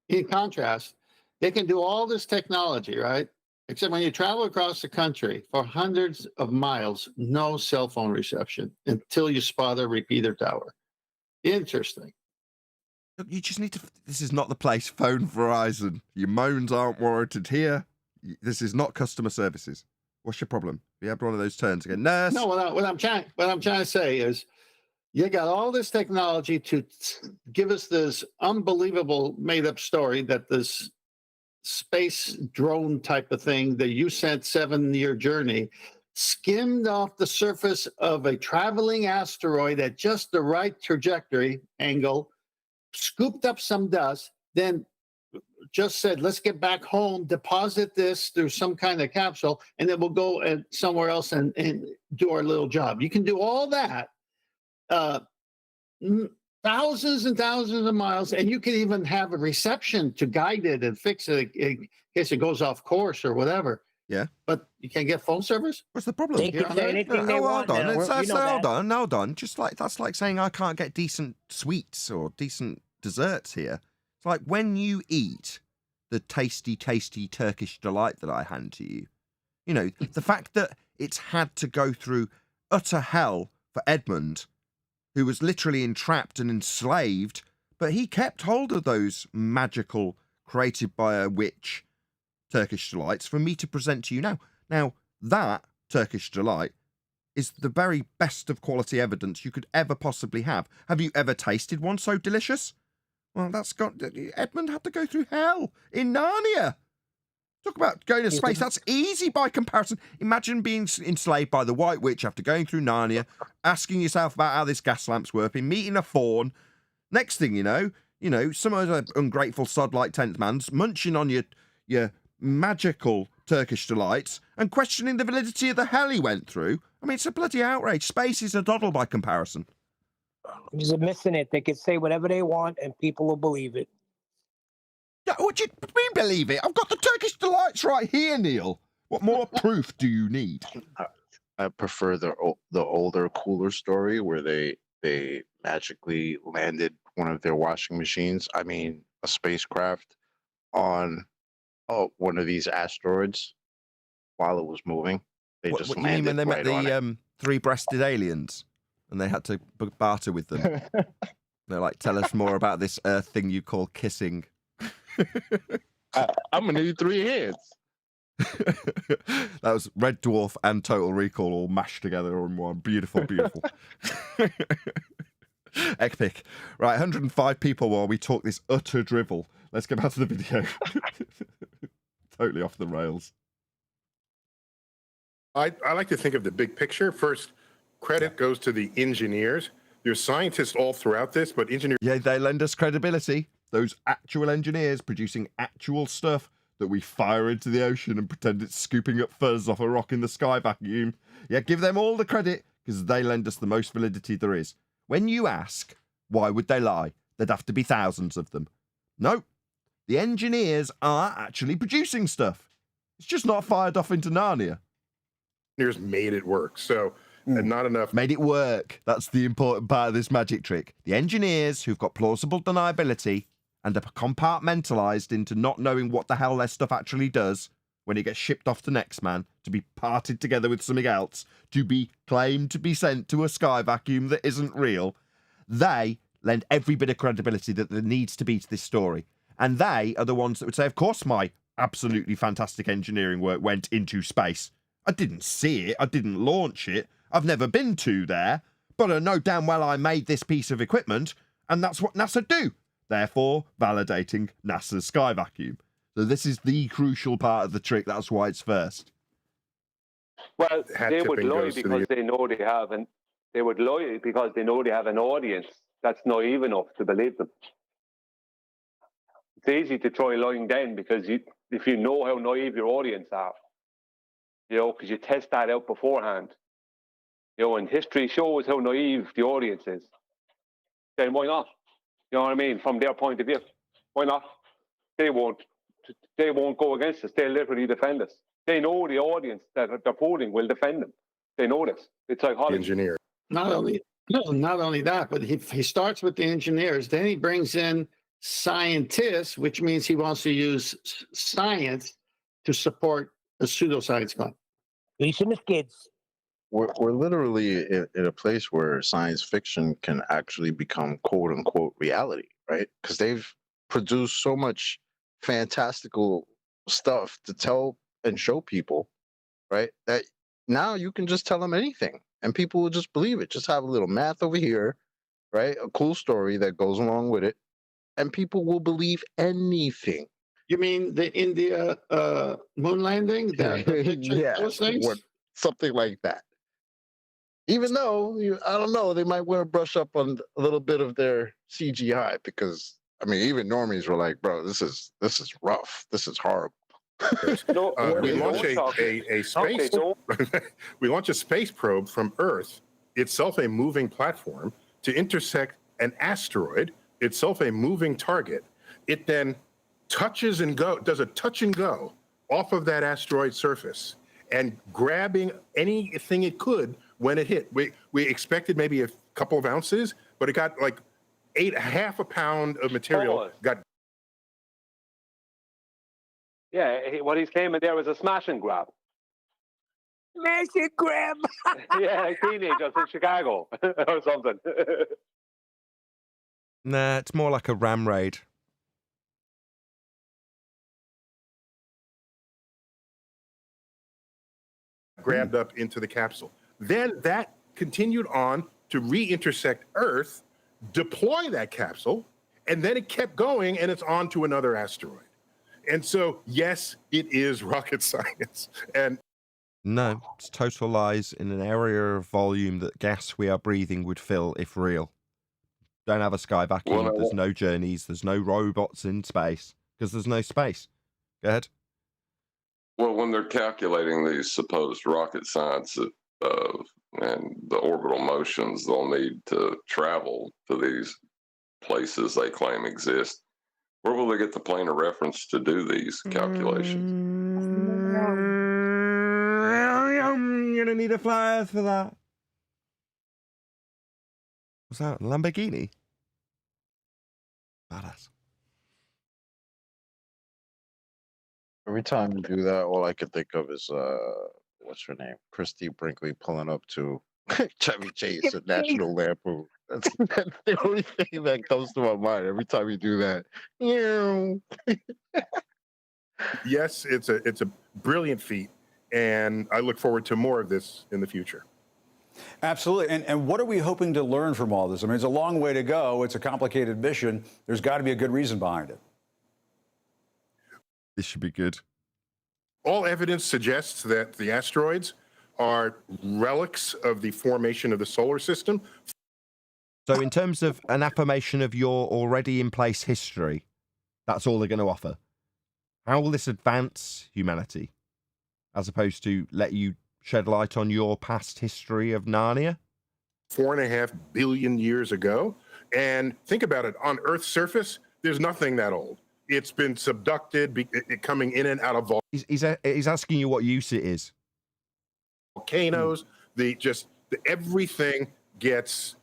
In contrast, they can do all this technology, right? Except when you travel across the country for hundreds of miles, no cell phone reception until you spot a repeater tower. Interesting. Look, you just need to. This is not the place. Phone Verizon. Your moans aren't warranted here. This is not customer services. What's your problem? Have you had one of those turns again? Nurse. No, what I'm trying to say is, you got all this technology to give us this unbelievable made-up story that this space drone type of thing that you sent 7-year journey skimmed off the surface of a traveling asteroid at just the right trajectory angle, scooped up some dust, then just said, let's get back home, deposit this through some kind of capsule, and then we'll go somewhere else and do our little job. You can do all that, thousands and thousands of miles, and you can even have a reception to guide it and fix it in case it goes off course or whatever. Yeah. But you can't get phone service? What's the problem? They can say anything they want. Hold on. now. Hold on. Just like that's like saying I can't get decent sweets or decent desserts here. It's like when you eat the tasty, tasty Turkish delight that I hand to you. The fact that it's had to go through utter hell for Edmund, who was literally entrapped and enslaved, but he kept hold of those magical, created by a witch, Turkish delights for me to present to you now. Now, that Turkish delight is the very best of quality evidence you could ever possibly have. Have you ever tasted one so delicious? Well, Edmund had to go through hell in Narnia. Talk about going to space. That's easy by comparison. Imagine being enslaved by the White Witch after going through Narnia, asking yourself about how this gas lamp's working, meeting a fawn. Next thing you know, some other ungrateful sod like 10th man's munching on your magical Turkish delights and questioning the validity of the hell he went through. I mean, it's a bloody outrage. Space is a doddle by comparison. You're missing it. They can say whatever they want and people will believe it. Yeah, what do you mean believe it? I've got the Turkish delights right here, Neil. What more proof do you need? I prefer the older, cooler story where they magically landed one of their washing machines. I mean, a spacecraft on one of these asteroids while it was moving. What you mean when they met the three-breasted aliens and they had to barter with them? They're like, tell us more about this Earth thing you call kissing. I'm gonna need 3 heads. That was Red Dwarf and Total Recall all mashed together in one. Beautiful. Epic. Right, 105 people while we talk this utter drivel. Let's get back to the video. Totally off the rails. I like to think of the big picture. First, credit goes to the engineers There's scientists all throughout this, but engineers. Yeah, they lend us credibility. Those actual engineers producing actual stuff that we fire into the ocean and pretend it's scooping up fuzz off a rock in the sky vacuum. Yeah, give them all the credit because they lend us the most validity there is. When you ask, why would they lie? There'd have to be thousands of them. No, the engineers are actually producing stuff. It's just not fired off into Narnia. Engineers made it work. So not enough. Made it work. That's the important part of this magic trick. The engineers who've got plausible deniability and are compartmentalized into not knowing what the hell their stuff actually does when it gets shipped off to next man to be parted together with something else, to be claimed to be sent to a sky vacuum that isn't real, they lend every bit of credibility that there needs to be to this story. And they are the ones that would say, of course, my absolutely fantastic engineering work went into space. I didn't see it. I didn't launch it. I've never been to there, but I know damn well I made this piece of equipment, and that's what NASA do. Therefore, validating NASA's sky vacuum. So this is the crucial part of the trick. That's why it's first. Well, Hat they would tipping lie goes to because the- they know they have an. They would lie because they know they have an audience that's naive enough to believe them. It's easy to try lying then because if you know how naive your audience are, because you test that out beforehand. And history shows how naive the audience is. Then why not? You know what I mean? From their point of view, why not? They won't go against us. They'll literally defend us. They know the audience that they're polling will defend them. They know this. It's like Hollywood. Engineer. Not only that, but he starts with the engineers. Then he brings in scientists, which means he wants to use science to support a pseudoscience claim. Listen to kids. We're literally in a place where science fiction can actually become quote unquote reality, right? Because they've produced so much fantastical stuff to tell and show people, right? That now you can just tell them anything and people will just believe it. Just have a little math over here, right? A cool story that goes along with it, and people will believe anything. You mean the India moon landing? Yeah, Those things? something like that. Even though I don't know, they might want to brush up on a little bit of their CGI because I mean, even normies were like, "Bro, this is rough. This is horrible." No, We launch a space. We launch a space probe from Earth, itself a moving platform, to intersect an asteroid, itself a moving target. It then does a touch and go off of that asteroid surface and grabbing anything it could when it hit. We expected maybe a couple of ounces, but it got like half a pound of material. What he's claiming there was a smash and grab. Smash and grab. Yeah, like teenagers in Chicago or something. Nah, it's more like a ram raid. Grabbed up into the capsule. Then that continued on to re-intersect Earth, deploy that capsule, and then it kept going and it's on to another asteroid. And so, yes, it is rocket science. And no, it's total lies in an area of volume that gas we are breathing would fill if real. Don't have a sky vacuum, there's no journeys, there's no robots in space, because there's no space. Go ahead. Well, when they're calculating these supposed rocket science and the orbital motions they'll need to travel to these places they claim exist, where will they get the plane of reference to do these calculations? You're going to need a flyer for that. What's that? Lamborghini? Badass. Every time you do that, all I can think of is what's her name? Christy Brinkley pulling up to Chevy Chase at National Lampoon. That's the only thing that comes to my mind every time you do that. yes, it's a brilliant feat, and I look forward to more of this in the future. Absolutely. And what are we hoping to learn from all this? I mean, it's a long way to go. It's a complicated mission. There's got to be a good reason behind it. This should be good. All evidence suggests that the asteroids are relics of the formation of the solar system. So in terms of an affirmation of your already in place history, that's all they're going to offer. How will this advance humanity as opposed to let you shed light on your past history of Narnia? 4.5 billion years ago. And think about it, on Earth's surface, there's nothing that old. It's been subducted, coming in and out of He's asking you what use it is. volcanoes. Everything gets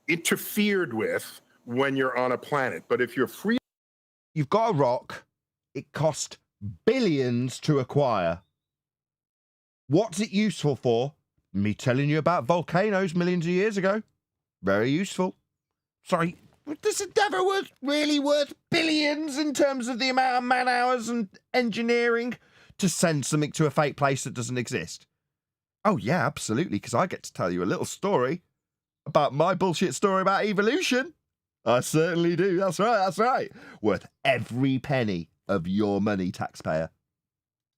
interfered with when you're on a planet. But if you're free, You've got a rock. It cost billions to acquire. What's it useful for? Me telling you about volcanoes millions of years ago. Very useful. Sorry, this endeavour was really worth billions in terms of the amount of man hours and engineering to send something to a fake place that doesn't exist. Oh yeah, absolutely, because I get to tell you a little story about my bullshit story about evolution. I certainly do. That's right. Worth every penny of your money, taxpayer.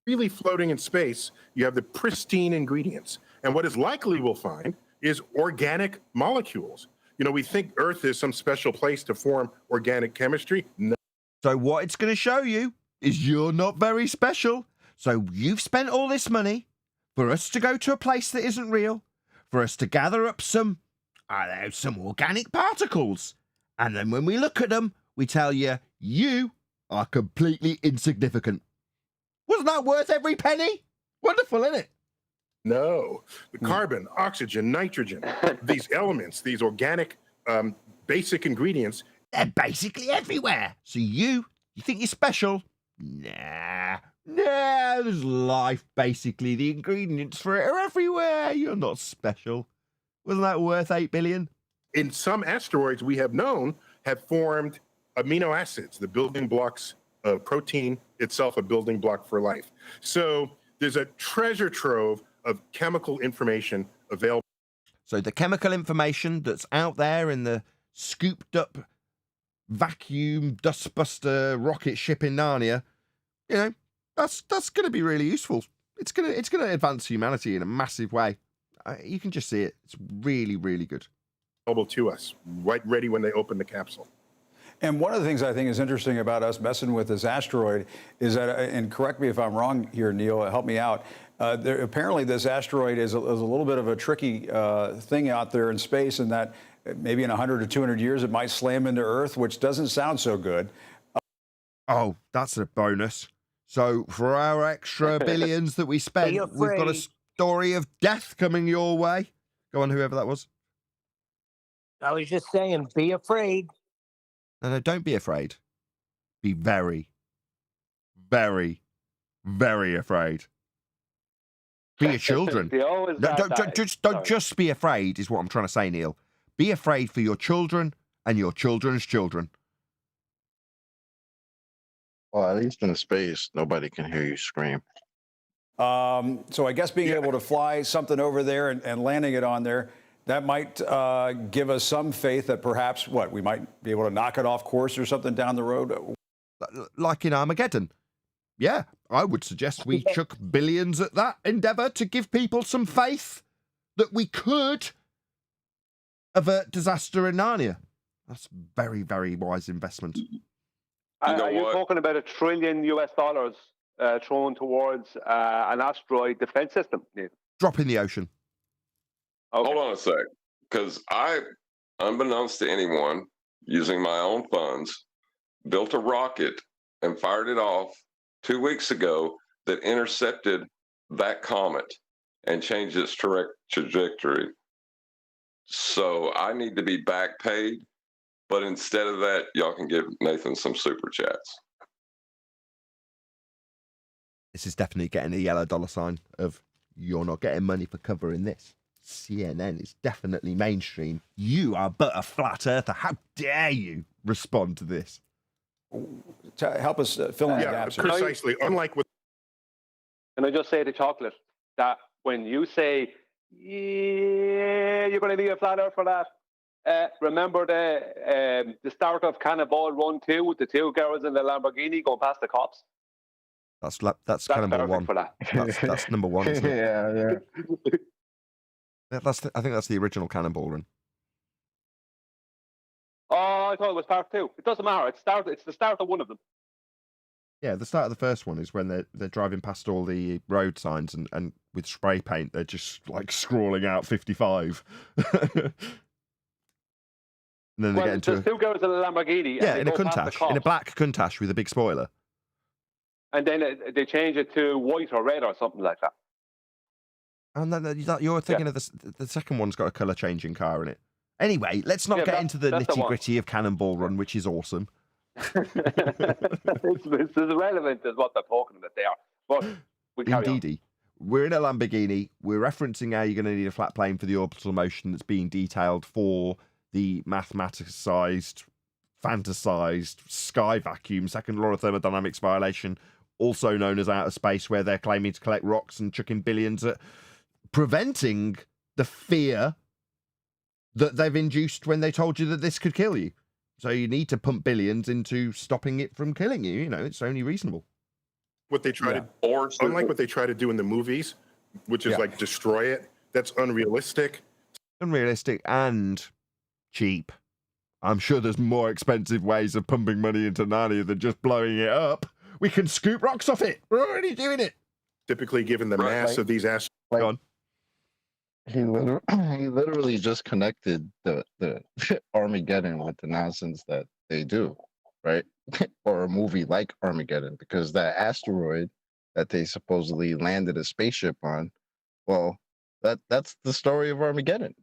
really floating in space, you have the pristine ingredients. And what is likely we'll find is organic molecules. You know, we think Earth is some special place to form organic chemistry. No. So what it's going to show you is you're not very special. So you've spent all this money for us to go to a place that isn't real, for us to gather up some organic particles. And then when we look at them, we tell you, you are completely insignificant. Wasn't that worth every penny? Wonderful, isn't it? No. The carbon, oxygen, nitrogen, these elements, these organic basic ingredients. They're basically everywhere. So you think you're special? Nah, there's life, basically. The ingredients for it are everywhere. You're not special. Wasn't that worth 8 billion? In some asteroids we have known have formed amino acids, the building blocks of protein itself, a building block for life. So there's a treasure trove of chemical information available. So the chemical information that's out there in the scooped up vacuum dustbuster rocket ship in Narnia, you know, that's going to be really useful. It's going to advance humanity in a massive way. You can just see it. It's really, really good. Available to us, right ready when they open the capsule. And one of the things I think is interesting about us messing with this asteroid is that, and correct me if I'm wrong here, Neil, help me out. Apparently, this asteroid is a little bit of a tricky thing out there in space, in that maybe in 100 to 200 years it might slam into Earth, which doesn't sound so good. Oh, that's a bonus. So for our extra billions that we spent, we've got a story of death coming your way. Go on, whoever that was. I was just saying, be afraid. No, don't be afraid. Be very, very, very afraid. For your children. Don't just be afraid, is what I'm trying to say, Neil. Be afraid for your children and your children's children. Well, at least in space, nobody can hear you scream. So I guess being able to fly something over there and landing it on there, that might give us some faith that perhaps, we might be able to knock it off course or something down the road? Like in Armageddon. Yeah, I would suggest we chuck billions at that endeavour to give people some faith that we could avert disaster in Narnia. That's very, very wise investment. Are you talking about $1 trillion thrown towards an asteroid defense system? Yeah. Drop in the ocean. Okay. Hold on a sec, because I, unbeknownst to anyone, using my own funds, built a rocket and fired it off 2 weeks ago that intercepted that comet and changed its trajectory. So I need to be back paid, but instead of that, y'all can give Nathan some super chats. This is definitely getting a yellow dollar sign of you're not getting money for covering this. CNN is definitely mainstream. You are but a flat earther. How dare you respond to this? Help us fill in the gaps. Precisely. Unlike with. Can I just say to Chocolate that when you say, yeah, you're going to need a flat earth for that, remember the start of Cannonball Run 2 with the two girls in the Lamborghini going past the cops? That's Cannonball 1. For that. That's number 1, isn't it? Yeah. I think that's the original Cannonball Run. I thought it was part 2. It doesn't matter. It's the start of one of them. Yeah, the start of the first one is when they're driving past all the road signs and with spray paint they're just like scrawling out 55. And then they get into there's 2 girls in a Lamborghini. yeah, and in a they go past the Countach, cops. in a black Countach with a big spoiler. And then they change it to white or red or something like that. And then you're thinking of the second one's got a colour changing car in it. Anyway, let's not get into the nitty gritty of Cannonball Run, which is awesome. It's as irrelevant as what they're talking about there. But we carry on. Indeedy. We're in a Lamborghini. We're referencing how you're going to need a flat plane for the orbital motion that's being detailed for the mathematicized, fantasized sky vacuum, second law of thermodynamics violation, also known as outer space, where they're claiming to collect rocks and chucking billions at preventing the fear that they've induced when they told you that this could kill you. So you need to pump billions into stopping it from killing you. You know, it's only reasonable. What they try to, unlike what they try to do in the movies, which is like destroy it, that's unrealistic. Unrealistic and cheap. I'm sure there's more expensive ways of pumping money into Narnia than just blowing it up. We can scoop rocks off it. We're already doing it. Typically, given the mass of these asteroids. Go on. He literally just connected the Armageddon with the nonsense that they do, right? Or a movie like Armageddon, because that asteroid that they supposedly landed a spaceship on, well, that's the story of Armageddon.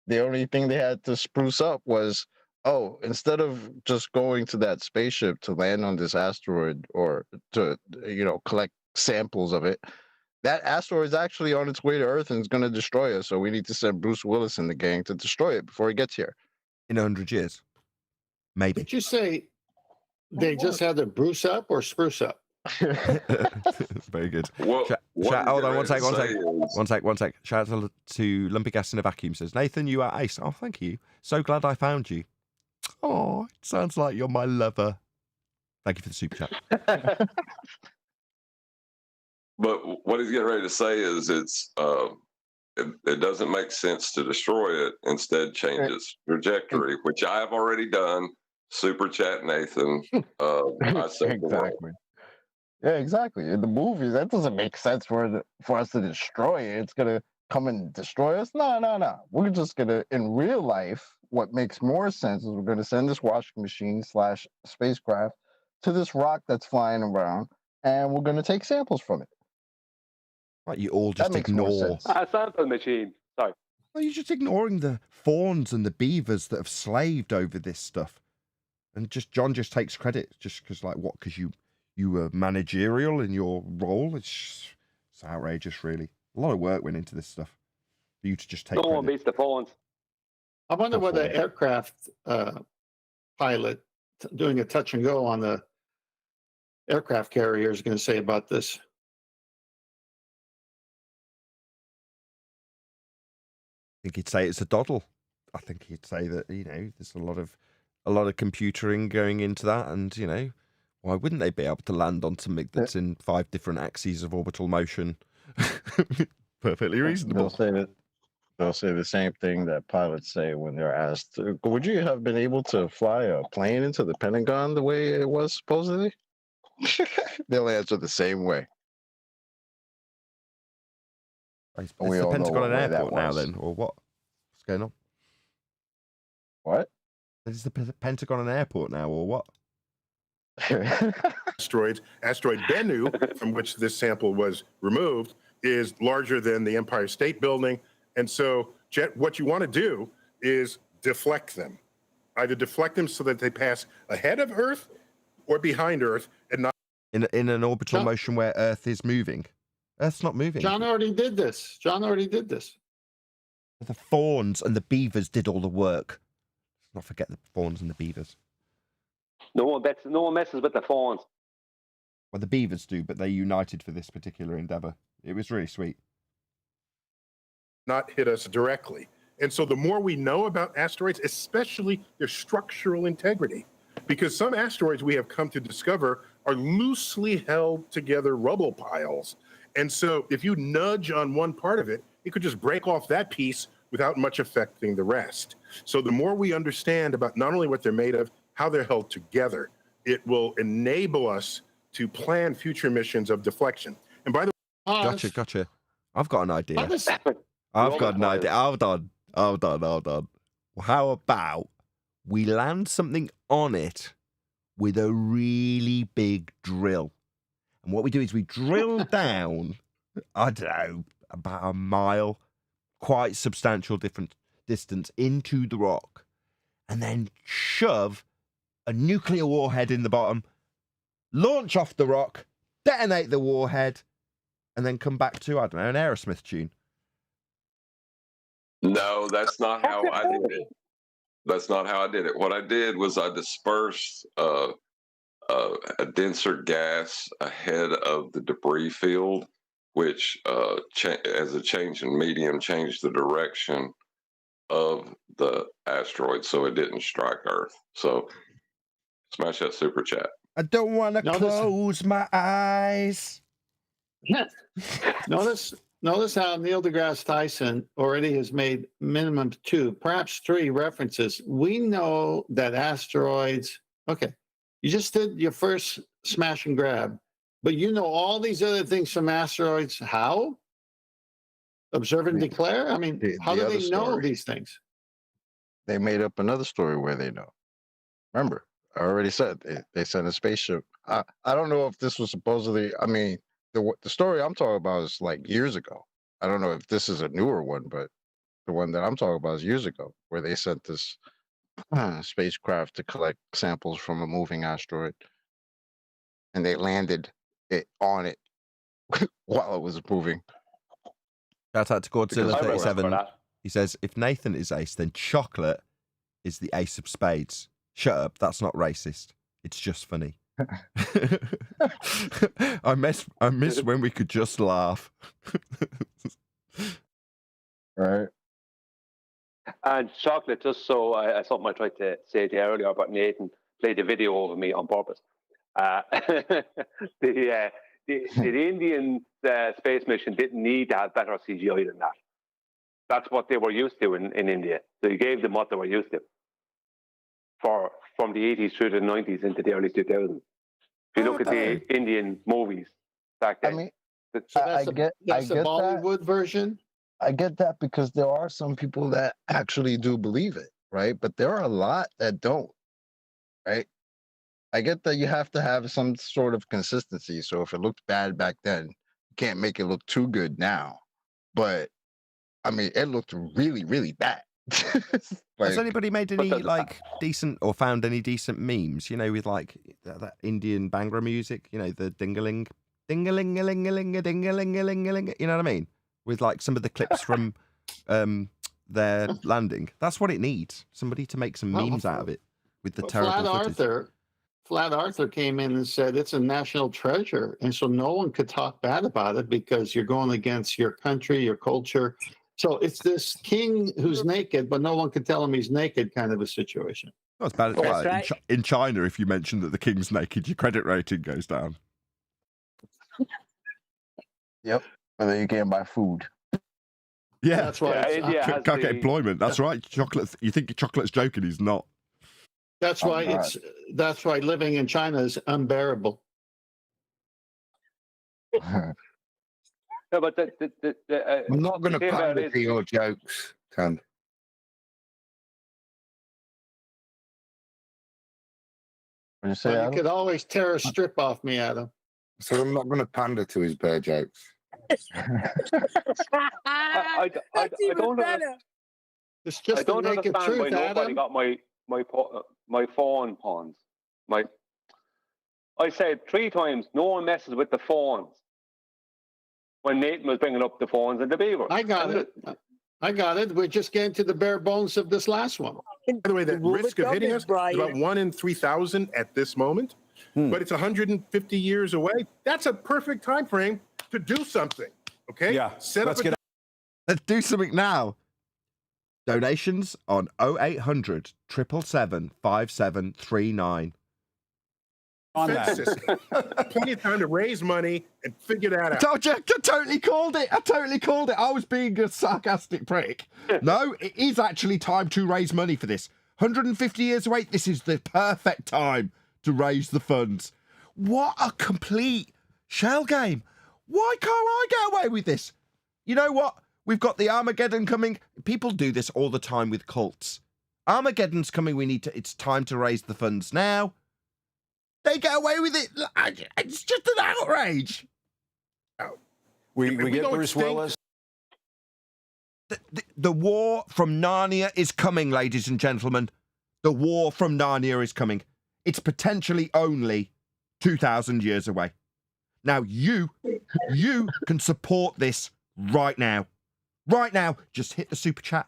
The only thing they had to spruce up was, oh, instead of just going to that spaceship to land on this asteroid or to, collect samples of it, that asteroid is actually on its way to Earth and is going to destroy us. So we need to send Bruce Willis and the gang to destroy it before he gets here. In 100 years. Maybe. Did you say they just had to bruce up or spruce up? Very good. Well, hold on, one sec. Shout out to Lumpy Gas in a Vacuum says, Nathan, you are ace. Oh, thank you. So glad I found you. Oh, it sounds like you're my lover. Thank you for the super chat. But what he's getting ready to say is it doesn't make sense to destroy it. Instead, changes trajectory, which I have already done. Super chat, Nathan. Exactly. Yeah, exactly. In the movies, that doesn't make sense for us to destroy it. It's gonna come and destroy us. No. We're just gonna, in real life, what makes more sense is we're gonna send this washing machine / spacecraft to this rock that's flying around, and we're gonna take samples from it. Right, you all just ignore. A sample machine. Sorry. Well, you're just ignoring the fawns and the beavers that have slaved over this stuff. And John just takes credit just because, because you were managerial in your role. It's outrageous, really. A lot of work went into this stuff for you to just take No credit. one beats the phones. I wonder what the aircraft pilot doing a touch and go on the aircraft carrier is going to say about this. I think he'd say it's a doddle. I think he'd say that, there's a lot of computering going into that, and, why wouldn't they be able to land on something that's in 5 different axes of orbital motion? Perfectly reasonable. They'll say the same thing that pilots say when they're asked, would you have been able to fly a plane into the Pentagon the way it was supposedly? They'll answer the same way. Is the Pentagon an airport now then, or what? What's going on? What? Is the Pentagon an airport now, or what? Asteroid Bennu, from which this sample was removed, is larger than the Empire State Building. And so what you want to do is deflect them. Either deflect them so that they pass ahead of Earth or behind Earth and not in an orbital motion where Earth is moving. Earth's not moving. John already did this. The fawns and the beavers did all the work. Let's not forget the fawns and the beavers. No one messes with the phones. Well, the beavers do, but they united for this particular endeavor. It was really sweet. not hit us directly. And so the more we know about asteroids, especially their structural integrity, because some asteroids we have come to discover are loosely held together rubble piles. And so if you nudge on one part of it, it could just break off that piece without much affecting the rest. So the more we understand about not only what they're made of, how they're held together, it will enable us to plan future missions of deflection. And by the way, Gotcha. I've got an idea. Honest- I've got an idea. Hold on. How about we land something on it with a really big drill? And what we do is we drill down, I don't know, about a mile, quite substantial different distance into the rock, and then shove a nuclear warhead in the bottom, launch off the rock, detonate the warhead, and then come back to, I don't know, an Aerosmith tune. No, that's not how I did it. That's not how I did it. What I did was I dispersed a denser gas ahead of the debris field, which, as a change in medium, changed the direction of the asteroid so it didn't strike Earth. So smash that super chat. I don't want to close my eyes. Notice how Neil deGrasse Tyson already has made minimum 2, perhaps 3 references. We know that asteroids, okay, you just did your first smash and grab, but you know all these other things from asteroids. How? Observe and declare? I mean, how do they know these things? They made up another story where they know. Remember, I already said they sent a spaceship. I don't know if this was supposedly, I mean, the story I'm talking about is like years ago. I don't know if this is a newer one, but the one that I'm talking about is years ago, where they sent this spacecraft to collect samples from a moving asteroid, and they landed it on it while it was moving. Shout out to Godzilla Because- 37. He says, if Nathan is ace, then chocolate is the ace of spades. Shut up, that's not racist. It's just funny. I miss when we could just laugh. Right. And chocolate, just so something I tried to say to you earlier, but Nathan played a video over me on purpose. The Indian space mission didn't need to have better CGI than that. That's what they were used to in India. So you gave them what they were used to from the 80s through the 90s into the early 2000s. If you look at the Indian movies back then. I mean, That's a Bollywood version? I get that because there are some people that actually do believe it, right? But there are a lot that don't, right? I get that you have to have some sort of consistency. So if it looked bad back then, you can't make it look too good now. But I mean, it looked really, really bad. Has anybody made any decent or found any decent memes? You know, with like that Indian Bhangra music. You know, the ding-a-ling, ding-a-ling-a-ling-a-ling, ding-a-ling-a-ling-a-ling. You know what I mean? With like some of the clips from their landing. That's what it needs. Somebody to make some memes out of it with the terrible footage. Flat Arthur came in and said it's a national treasure, and so no one could talk bad about it because you're going against your country, your culture. So it's this king who's naked, but no one can tell him he's naked kind of a situation. Oh, it's bad. That's right. In China, if you mention that the king's naked, your credit rating goes down. Yep. And then you can't buy food. Yeah, that's why can't get employment. That's right. Chocolate. You think chocolate's joking? He's not. That's why that's why living in China is unbearable. No, but I'm not going to pander to your jokes, Tom. What you say, You Adam? could always tear a strip off me, Adam. So I'm not going to pander to his bear jokes. I don't know. It's just I don't the naked understand why truth, nobody Adam. got my fawn pawns. I said 3 times, no one messes with the fawns. When Nathan was bringing up the fawns and the beavers. I got it. We're just getting to the bare bones of this last one. By the way, the risk of hitting us is about 1 in 3,000 at this moment, but it's 150 years away. That's a perfect time frame to do something. Okay? Yeah. Let's do something now. Donations on 0800 777 5739. On defense that. system. Plenty of time to raise money and figure that out. Told you, I totally called it. I was being a sarcastic prick. No, it is actually time to raise money for this. 150 years away, this is the perfect time to raise the funds. What a complete shell game. Why can't I get away with this? You know what? We've got the Armageddon coming. People do this all the time with cults. Armageddon's coming. It's time to raise the funds now. They get away with it. It's just an outrage. We get Bruce Willis. The war from Narnia is coming, ladies and gentlemen. The war from Narnia is coming. It's potentially only 2,000 years away. Now, you can support this right now. Right now, just hit the super chat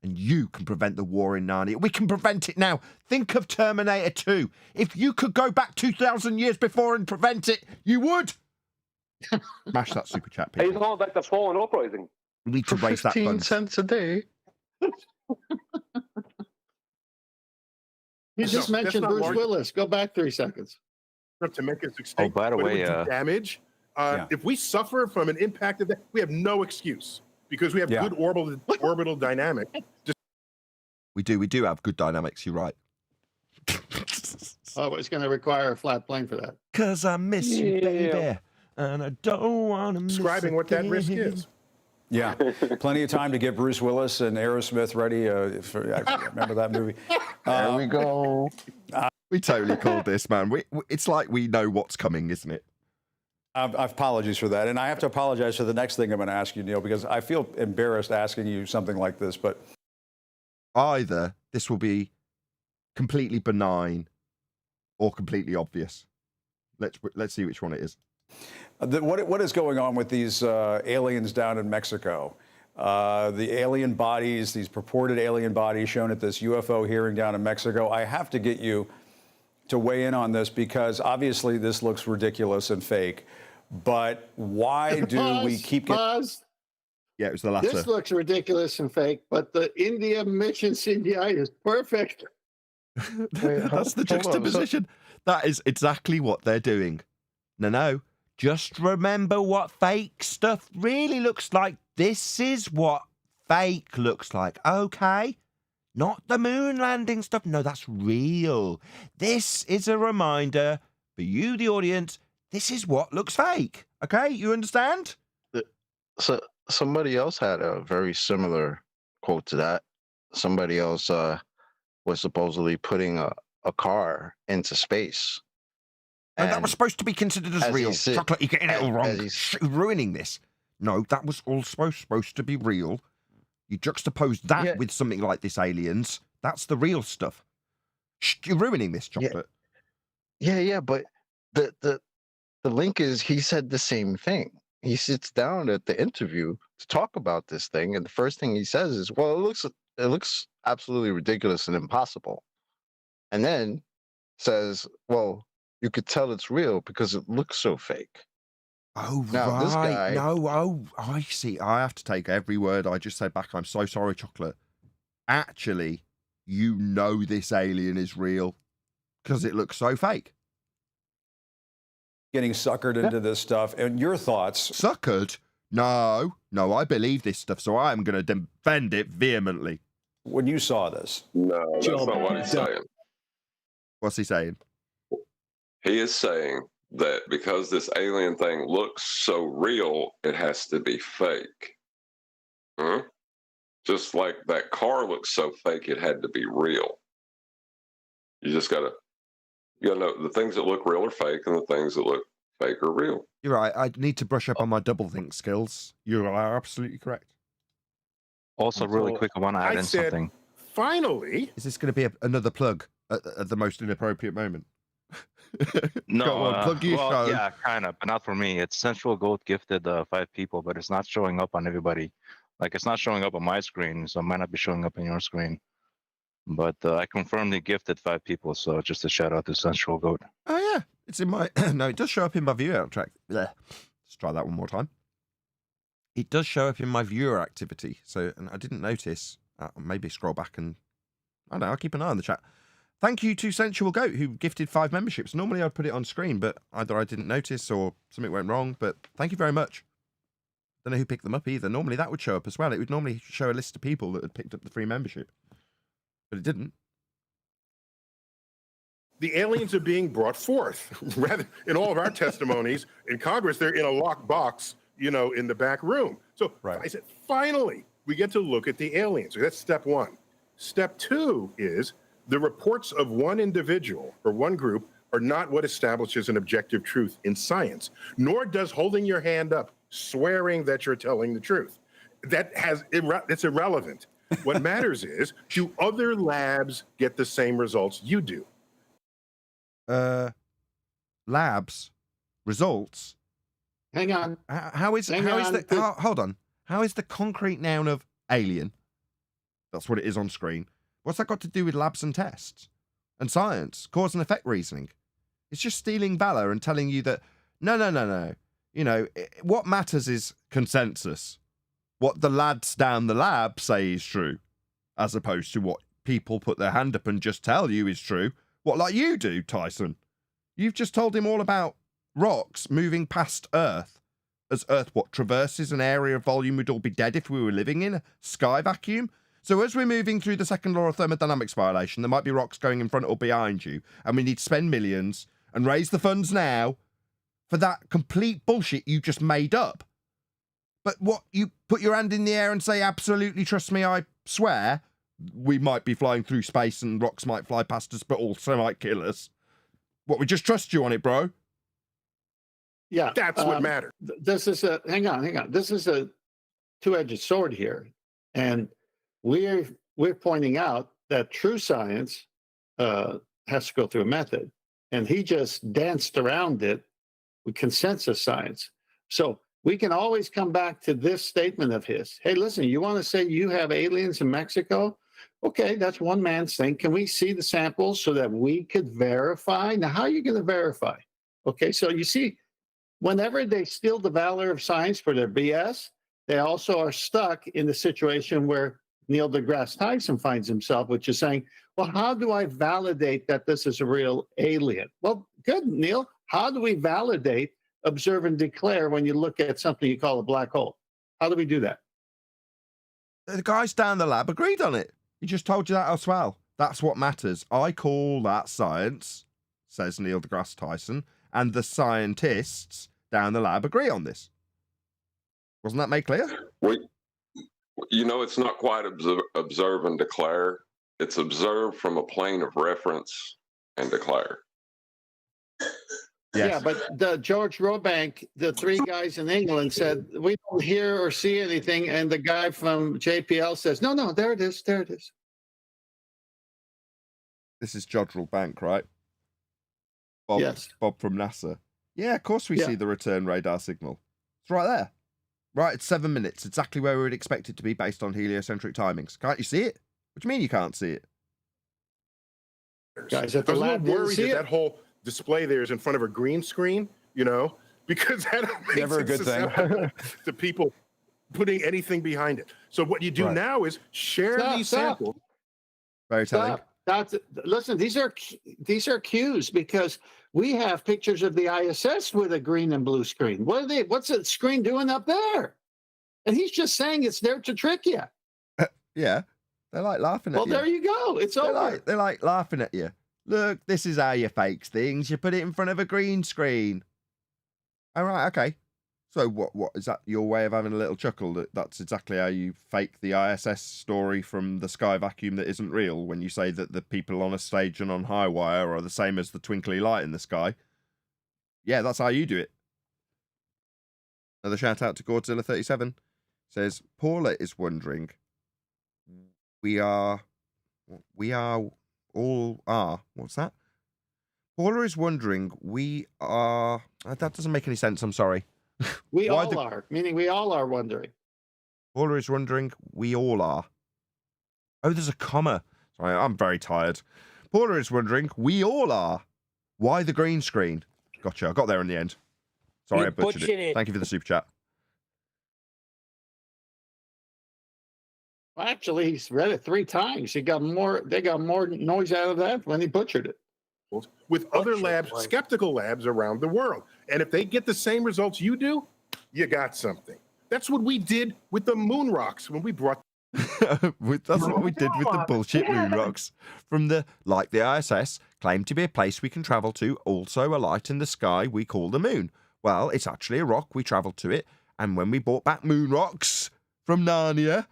and you can prevent the war in Narnia. We can prevent it now. Think of Terminator 2. If you could go back 2,000 years before and prevent it, you would. Smash that super chat, people. He's all back the fallen uprising. We need to raise that 15 fund. cents a day. You just No, mentioned that's not Bruce large Willis. Go back 3 seconds. To make us extinct. Oh, by the but it way, would do damage. Yeah. If we suffer from an impact of that, we have no excuse because we have Yeah. good orbital dynamic. We do have good dynamics, you're right. Oh, it's going to require a flat plane for that. Because I miss you, baby, and I don't want to miss Describing what that risk is. Yeah, plenty of time to get Bruce Willis and Aerosmith ready. Remember that movie? There we go. We totally called this, man. It's like we know what's coming, isn't it? Apologies for that. And I have to apologize for the next thing I'm going to ask you, Neil, because I feel embarrassed asking you something like this. But either this will be completely benign or completely obvious. Let's see which one it is. What is going on with these aliens down in Mexico? The alien bodies, these purported alien bodies shown at this UFO hearing down in Mexico. I have to get you to weigh in on this because obviously this looks ridiculous and fake. But why do we keep getting... Pause. Yeah, it was the latter. This looks ridiculous and fake, but the India mission CGI is perfect. That's the juxtaposition. That is exactly what they're doing. No. Just remember what fake stuff really looks like. This is what fake looks like, okay? Not the moon landing stuff. No, that's real. This is a reminder for you, the audience. This is what looks fake, okay? You understand? So somebody else had a very similar quote to that. Somebody else was supposedly putting a car into space. And that was supposed to be considered as real. Chocolate, you're getting it all wrong. Ruining this. No, that was all supposed to be real. You juxtapose that with something like this, aliens. That's the real stuff. You're ruining this, Chocolate. Yeah, but the link is he said the same thing. He sits down at the interview to talk about this thing, and the first thing he says is, "Well, it looks absolutely ridiculous and impossible," and then says, "Well, you could tell it's real because it looks so fake." Oh, now, right. This guy, No, I see. I have to take every word I just said back. I'm so sorry, Chocolate. Actually, you know this alien is real because it looks so fake. Getting suckered into this stuff. And your thoughts? Suckered? No, I believe this stuff, so I am going to defend it vehemently. When you saw this? No, that's not what he's saying. What's he saying? He is saying that because this alien thing looks so real, it has to be fake. Huh? Just like that car looks so fake, it had to be real. You just gotta know the things that look real are fake, and the things that look fake are real. You're right. I need to brush up on my double think skills. You are absolutely correct. Also, really quick, I want to add in something. Finally, is this going to be another plug at the most inappropriate moment? No, Go on, plug your show. yeah, kind of, but not for me. It's Central Goat gifted 5 people, but it's not showing up on everybody. Like, it's not showing up on my screen, so it might not be showing up on your screen. But I confirmed he gifted 5 people, so just a shout out to Central Goat. Oh yeah, it's in my. No, it does show up in my viewer track. Let's try that one more time. It does show up in my viewer activity, so and I didn't notice. Maybe scroll back and I don't know. I'll keep an eye on the chat. thank you to Sensual Goat, who gifted 5 memberships. Normally I'd put it on screen, but either I didn't notice or something went wrong. But thank you very much. Don't know who picked them up either. Normally that would show up as well. It would normally show a list of people that had picked up the free membership, but it didn't. The aliens are being brought forth. Rather, in all of our testimonies in Congress, they're in a locked box, you know, in the back room. So I said, finally, we get to look at the aliens. So that's step one. Step two is the reports of one individual or one group are not what establishes an objective truth in science, nor does holding your hand up, swearing that you're telling the truth. It's irrelevant. What matters is, do other labs get the same results you do? Labs results. Hang on. Hold on. How is the concrete noun of alien? That's what it is on screen. What's that got to do with labs and tests and science, cause and effect reasoning? It's just stealing valor and telling you that no. You know, what matters is consensus. What the lads down the lab say is true, as opposed to what people put their hand up and just tell you is true. What, like you do, Tyson? You've just told him all about rocks moving past Earth. As Earth, traverses an area of volume we'd all be dead if we were living in? A sky vacuum? So as we're moving through the second law of thermodynamics violation, there might be rocks going in front or behind you, and we need to spend millions and raise the funds now for that complete bullshit you just made up. But what, you put your hand in the air and say, absolutely, trust me, I swear, we might be flying through space and rocks might fly past us, but also might kill us. What, we just trust you on it, bro? Yeah. That's what matters. This is hang on. This is a two-edged sword here. And we're pointing out that true science has to go through a method. And he just danced around it with consensus science. So we can always come back to this statement of his. Hey, listen, you want to say you have aliens in Mexico? Okay, that's one man's thing. Can we see the samples so that we could verify? Now, how are you going to verify? Okay, so you see, whenever they steal the valor of science for their BS, they also are stuck in the situation where Neil deGrasse Tyson finds himself, which is saying, well, how do I validate that this is a real alien? Well, good, Neil. How do we validate, observe, and declare when you look at something you call a black hole? How do we do that? The guys down the lab agreed on it. He just told you that as well. That's what matters. I call that science, says Neil deGrasse Tyson, and the scientists down the lab agree on this. Wasn't that made clear? Well, you know, it's not quite observe and declare. It's observe from a plane of reference and declare. Yes. Yeah, but the George Robank, the 3 guys in England said, we don't hear or see anything. And the guy from JPL says, no, there it is. There it is. This is George Robank, right? Bob, yes. Bob from NASA. Yeah, of course we see the return radar signal. It's right there. Right, it's 7 minutes, exactly where we would expect it to be based on heliocentric timings. Can't you see it? What do you mean you can't see it? Guys, at the I was a lab little worried didn't see that whole display there is in front of a green screen, you know, because that makes never a good thing to people putting anything behind it. So what you do now is share these samples. Very telling. Listen, these are cues, because we have pictures of the ISS with a green and blue screen. What's the screen doing up there? And he's just saying it's there to trick you. Yeah, they like laughing at you. Well, there you go. It's over. They like laughing at you. Look, this is how you fake things. You put it in front of a green screen. All right, okay. So what is that your way of having a little chuckle that that's exactly how you fake the ISS story from the sky vacuum that isn't real, when you say that the people on a stage and on high wire are the same as the twinkly light in the sky? Yeah, that's how you do it. Another shout out to Godzilla37 says, Paula is wondering, we are all are. What's that? Paula is wondering, we are. That doesn't make any sense. I'm sorry. We all are, meaning we all are wondering. Paula is wondering, we all are. Oh, there's a comma. Sorry, I'm very tired. Paula is wondering, we all are. Why the green screen? Gotcha. I got there in the end. Sorry, I butchered it. Thank you for the super chat. Well, actually, he's read it 3 times. They got more noise out of that when he butchered it. With other labs, skeptical labs around the world. And if they get the same results you do, you got something. That's what we did with the moon rocks when we brought. That's what we did with the bullshit moon rocks from the ISS claimed to be a place we can travel to, also a light in the sky we call the moon. Well, it's actually a rock. We travelled to it, and when we brought back moon rocks from Narnia,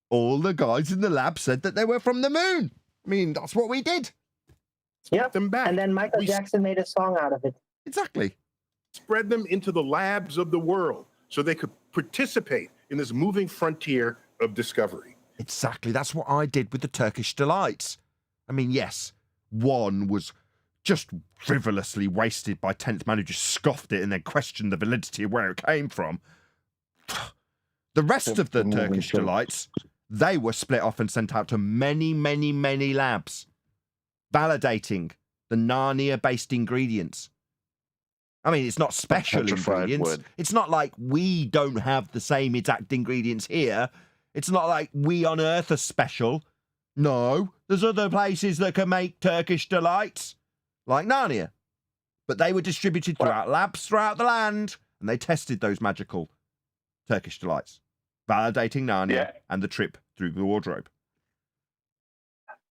all the guys in the lab said that they were from the moon. I mean, that's what we did. Yep. Them back. And then Michael Jackson made a song out of it. Exactly. Spread them into the labs of the world so they could participate in this moving frontier of discovery. Exactly. That's what I did with the Turkish delights. I mean, yes, one was just frivolously wasted by 10th man who just scoffed it and then questioned the validity of where it came from. The rest of the Turkish delights, they were split off and sent out to many, many, many labs, validating the Narnia-based ingredients. I mean, it's not special ingredients. Wood. It's not like we don't have the same exact ingredients here. It's not like we on Earth are special. No, there's other places that can make Turkish delights, like Narnia. But they were distributed throughout labs throughout the land, and they tested those magical Turkish delights, validating Narnia and the trip through the wardrobe.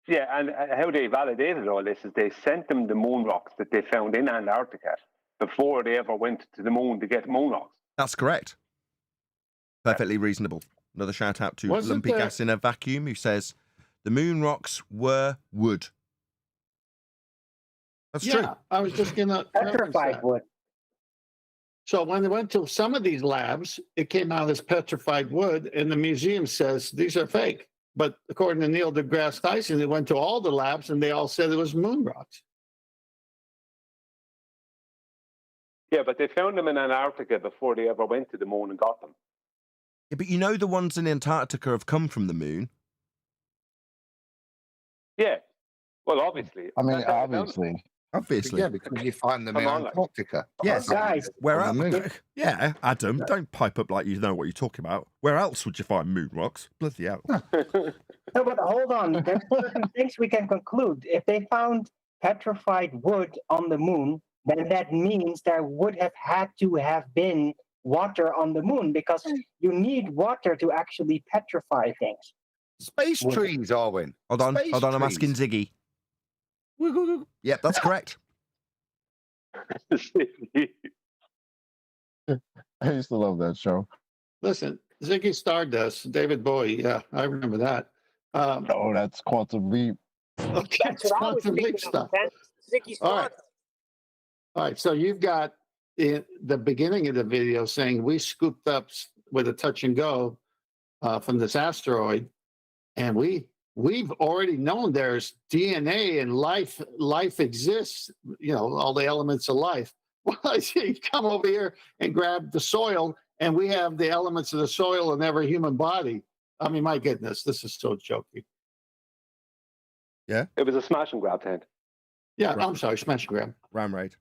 Yeah, and how they validated all this is they sent them the moon rocks that they found in Antarctica before they ever went to the moon to get moon rocks. That's correct. Perfectly reasonable. Another shout out to Lumpy Gas in a Vacuum, who says the moon rocks were wood. That's true. I was just going to petrified wood. So when they went to some of these labs, it came out as petrified wood, and the museum says these are fake. But according to Neil deGrasse Tyson, they went to all the labs, and they all said it was moon rocks. Yeah, but they found them in Antarctica before they ever went to the moon and got them. Yeah, but you know the ones in Antarctica have come from the moon. Yeah. Well, obviously. I mean, obviously. Obviously. Yeah, because you find them in Antarctica. Yes. Guys. Where else? Yeah, Adam, don't pipe up like you know what you're talking about. Where else would you find moon rocks? Bloody hell. No, but hold on. There's certain things we can conclude. If they found petrified wood on the moon, then that means there would have had to have been water on the moon, because you need water to actually petrify things. Space trees, Arwen. Hold on, I'm asking Ziggy. Yep, that's correct. I used to love that show. Listen, Ziggy Stardust, David Bowie. Yeah, I remember that. Oh, that's Quantum Leap. Okay, That's what I was Quantum Leap thinking stuff. of. Ziggy All right. Stardust. All right, so you've got in the beginning of the video saying we scooped up with a touch and go from this asteroid, and we've already known there's DNA and life exists, you know, all the elements of life. Well, I see you come over here and grab the soil, and we have the elements of the soil in every human body. I mean, my goodness, this is so jokey. Yeah? It was a smash and grab tent. Yeah, I'm sorry, smash and grab. Ram raid.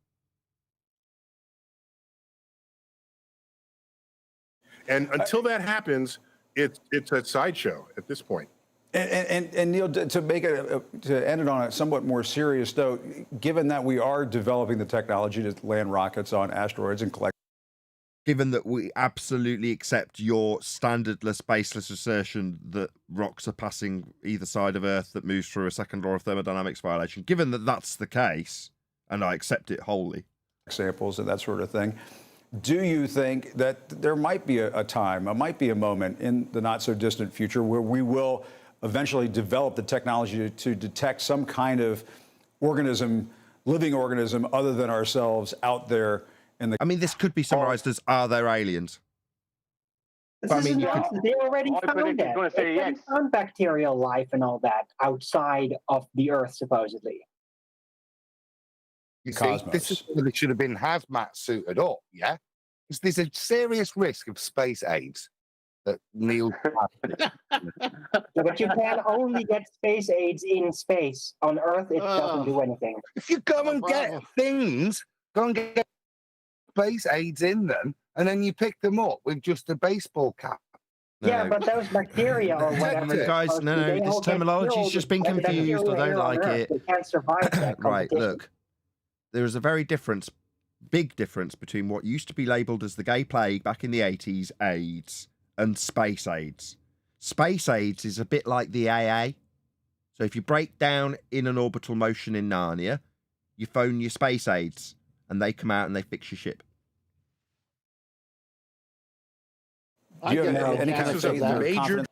And until that happens, it's a sideshow at this point. And Neil, to make it to end it on a somewhat more serious note, given that we are developing the technology to land rockets on asteroids and collect. Given that we absolutely accept your standardless, baseless assertion that rocks are passing either side of Earth that moves through a second law of thermodynamics violation, given that that's the case, and I accept it wholly. Samples and that sort of thing. Do you think that there might be a time, might be a moment in the not so distant future where we will eventually develop the technology to detect some kind of organism, living organism other than ourselves out there in the... I mean, this could be summarized as, are there aliens? They already found that. They already found bacterial life and all that outside of the Earth, supposedly. You see, this is where they should have been hazmat suited up, yeah? Because there's a serious risk of space AIDS that Neil... But you can only get space AIDS in space. On Earth, it doesn't do anything. If you go and get things, go and get space AIDS in them, and then you pick them up with just a baseball cap. Yeah, but those bacteria or whatever. Guys, no, this terminology's just been confused. I don't like it. They can't survive that Right, competition. look. There is a very big difference between what used to be labelled as the gay plague back in the 80s, AIDS, and space AIDS. Space AIDS is a bit like the AA. So if you break down in an orbital motion in Narnia, you phone your space aids, and they come out and they fix your ship. Do you have any kind of faith or confidence?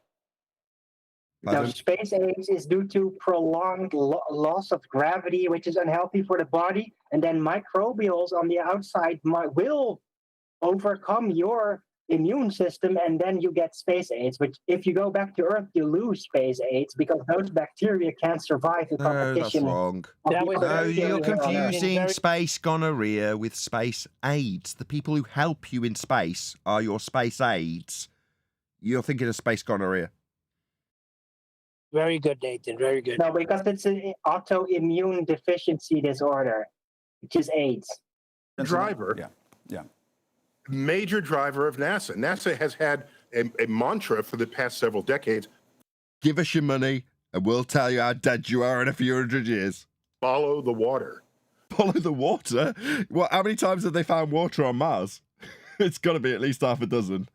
Now, space age is due to prolonged loss of gravity, which is unhealthy for the body, and then microbials on the outside will overcome your immune system, and then you get space AIDS. Which, if you go back to Earth, you lose space AIDS because those bacteria can't survive the competition. That's wrong. No, you're confusing space gonorrhea with space AIDS. The people who help you in space are your space aids. You're thinking of space gonorrhea. Very good, Nathan. Very good. No, because it's an autoimmune deficiency disorder, which is AIDS. Driver. Yeah. Major driver of NASA. NASA has had a mantra for the past several decades. Give us your money and we'll tell you how dead you are in a few hundred years. Follow the water. Follow the water? What? How many times have they found water on Mars? It's got to be at least half a dozen.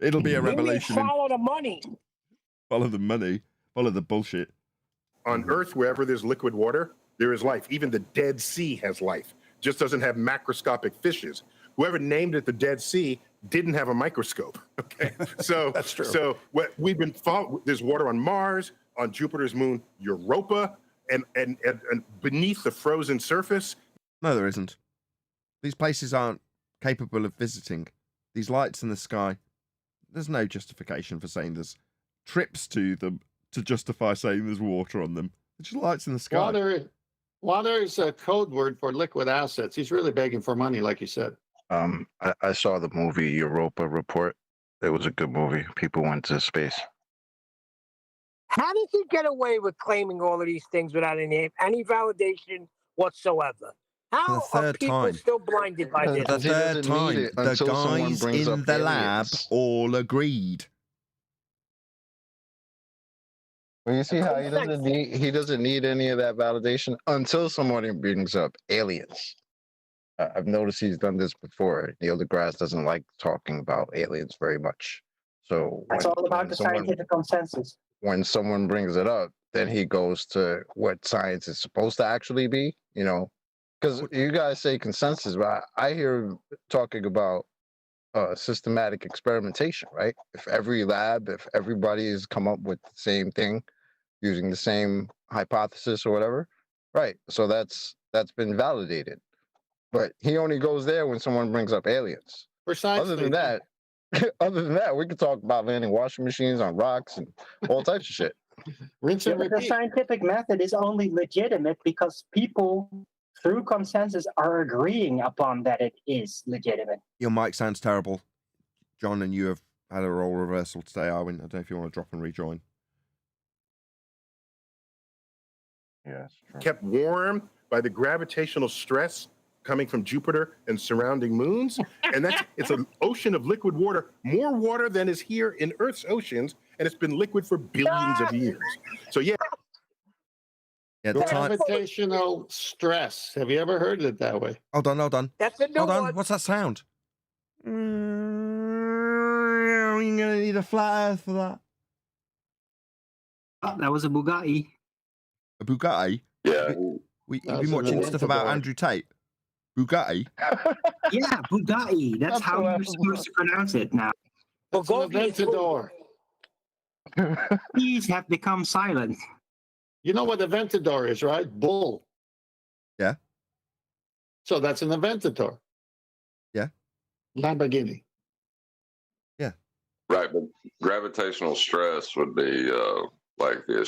It'll be a revelation. Follow the money. Follow the money. Follow the bullshit. On Earth, wherever there's liquid water, there is life. Even the Dead Sea has life. Just doesn't have macroscopic fishes. Whoever named it the Dead Sea didn't have a microscope. Okay, so that's true. So what we've been following, there's water on Mars, on Jupiter's moon Europa, and beneath the frozen surface. No, there isn't. These places aren't capable of visiting. These lights in the sky. There's no justification for saying there's trips to them to justify saying there's water on them. It's just lights in the sky. Water is a code word for liquid assets. He's really begging for money, like you said. I saw the movie Europa Report. It was a good movie. People went to space. How does he get away with claiming all of these things without any validation whatsoever? How are people still blinded by this? The third time, the guys in the lab all agreed. Well, you see how he doesn't need any of that validation until somebody brings up aliens. I've noticed he's done this before. Neil deGrasse doesn't like talking about aliens very much. So it's all about the scientific consensus. When someone brings it up, then he goes to what science is supposed to actually be, because you guys say consensus, but I hear talking about systematic experimentation, right? If everybody has come up with the same thing using the same hypothesis or whatever, right? So that's been validated. But he only goes there when someone brings up aliens. Other than that, we could talk about landing washing machines on rocks and all types of shit. Rinse and repeat. The scientific method is only legitimate because people, through consensus, are agreeing upon that it is legitimate. Your mic sounds terrible, John, and you have had a role reversal today, Arwin. I don't know if you want to drop and rejoin. Yes. Kept warm by the gravitational stress coming from Jupiter and surrounding moons. And it's an ocean of liquid water, more water than is here in Earth's oceans, and it's been liquid for billions of years. So yeah. Gravitational stress. Have you ever heard it that way? Hold on. That's a new Hold on. one. What's that sound? You're gonna need a flat earth for that. Oh, that was a Bugatti. A Bugatti? Yeah. You've been watching stuff about Andrew Tate. Bugatti? Yeah, Bugatti. That's how you're supposed to pronounce it now. That's an Aventador. Please have become silent. You know what Aventador is, right? Bull. Yeah. So that's an Aventador. Yeah. Lamborghini. Yeah. Right, but gravitational stress would be like the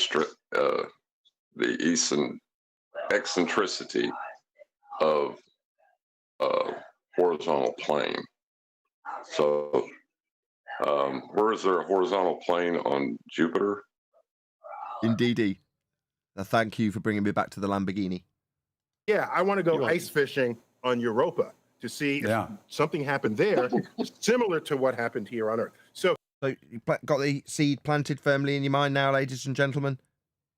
eccentricity of horizontal plane. So, where is there a horizontal plane on Jupiter? Indeedy. Now, thank you for bringing me back to the Lamborghini. Yeah, I want to go ice fishing on Europa to see if something happened there similar to what happened here on Earth. So So you got the seed planted firmly in your mind now, ladies and gentlemen?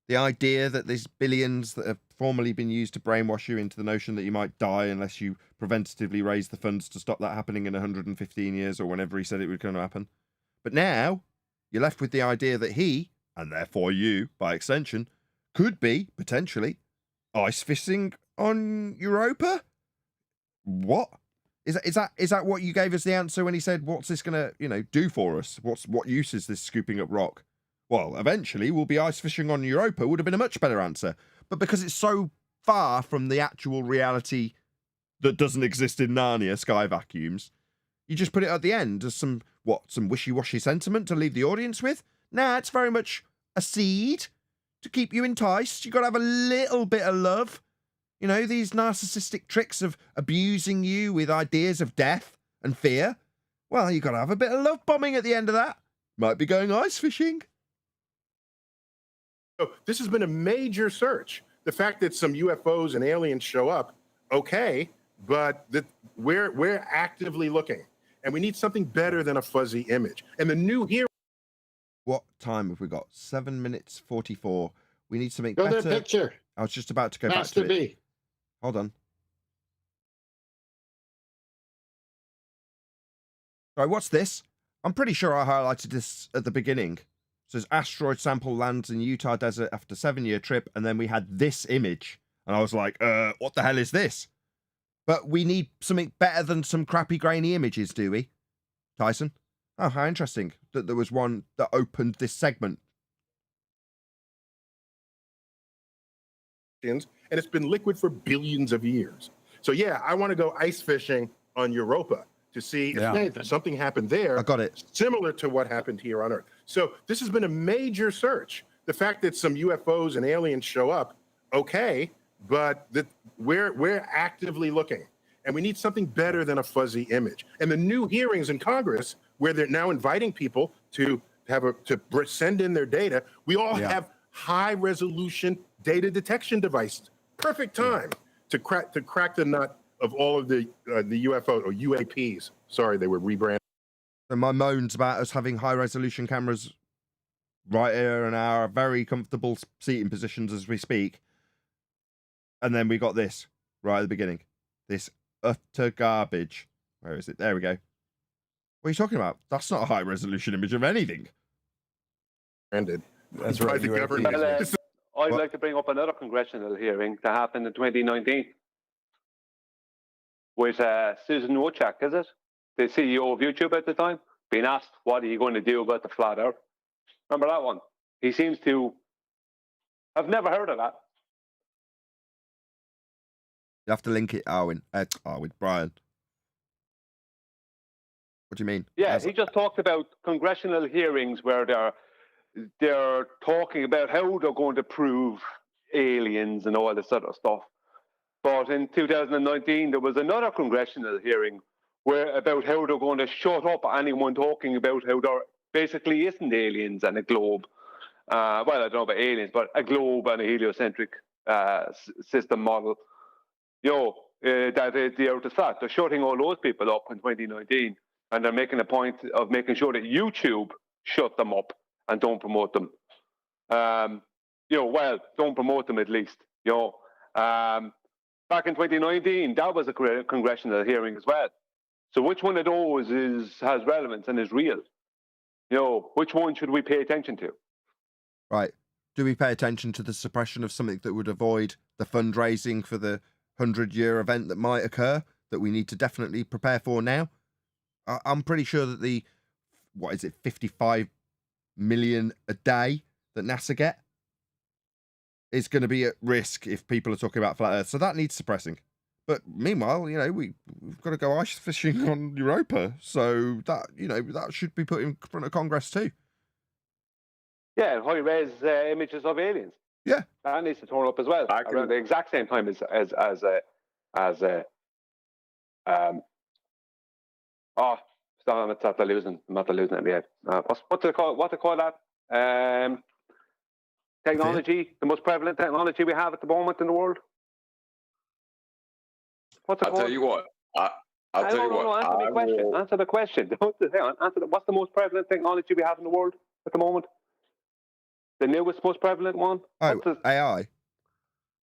The idea that there's billions that have formerly been used to brainwash you into the notion that you might die unless you preventatively raise the funds to stop that happening in 115 years or whenever he said it was going to happen. But now you're left with the idea that he, and therefore you, by extension, could be, potentially, ice fishing on Europa? What? Is that what you gave us the answer when he said, what's this going to, do for us? What use is this scooping up rock? Well, eventually we'll be ice fishing on Europa would have been a much better answer. But because it's so far from the actual reality that doesn't exist in Narnia, sky vacuums, you just put it at the end as some wishy-washy sentiment to leave the audience with? Nah, it's very much a seed to keep you enticed. You've got to have a little bit of love. These narcissistic tricks of abusing you with ideas of death and fear. Well, you've got to have a bit of love bombing at the end of that. Might be going ice fishing. So this has been a major search. The fact that some UFOs and aliens show up, okay, but we're actively looking, and we need something better than a fuzzy image. And the new here. What time have we got? 7 minutes 44. We need something Go better. to the picture. I was just about to go Master back to B. it. Hold on. Sorry, what's this? I'm pretty sure I highlighted this at the beginning. It says asteroid sample lands in Utah desert after 7-year trip, and then we had this image. And I was like, what the hell is this? But we need something better than some crappy grainy images, do we? Tyson? Oh, how interesting that there was one that opened this segment. And it's been liquid for billions of years. So yeah, I want to go ice fishing on Europa to see if something happened there. I got it. Similar to what happened here on Earth. So this has been a major search. The fact that some UFOs and aliens show up, okay, but we're actively looking, and we need something better than a fuzzy image. And the new hearings in Congress, where they're now inviting people to send in their data, we all have high resolution data detection devices. Perfect time to crack the nut of all of the UFO or UAPs. Sorry, they were rebranded. And my moans about us having high resolution cameras right here in our very comfortable seating positions as we speak. And then we got this right at the beginning. This utter garbage. Where is it? There we go. What are you talking about? That's not a high resolution image of anything. Branded. That's right. The government. I'd like to bring up another congressional hearing that happened in 2019 with Susan Wojcik, is it? The CEO of YouTube at the time, being asked, what are you going to do about the flat earth? Remember that one? He seems to have never heard of that. You have to link it, Brian. What do you mean? Yeah, he just talked about congressional hearings where they're talking about how they're going to prove aliens and all this sort of stuff. But in 2019, there was another congressional hearing about how they're going to shut up anyone talking about how there basically isn't aliens and a globe. Well, I don't know about aliens, but a globe and a heliocentric system model. That the Earth is flat. They're shutting all those people up in 2019, and they're making a point of making sure that YouTube shut them up and don't promote them. Don't promote them at least. Back in 2019, that was a congressional hearing as well. So which one of those has relevance and is real? Which one should we pay attention to? Right. Do we pay attention to the suppression of something that would avoid the fundraising for the 100-year event that might occur that we need to definitely prepare for now? I'm pretty sure that the 55 million a day that NASA get is going to be at risk if people are talking about flat Earth. So that needs suppressing. But meanwhile, we've got to go ice fishing on Europa. So that, that should be put in front of Congress too. Yeah, high-res images of aliens. Yeah, that needs to turn up as well around the exact same time as I'm not losing it in my head. What do they call that? Technology, the most prevalent technology we have at the moment in the world. What's it called? I'll tell you what. I'll tell you no, what. answer my question. Answer the question. Don't hang on. Answer what's the most prevalent technology we have in the world at the moment? The newest, most prevalent one? Oh, AI.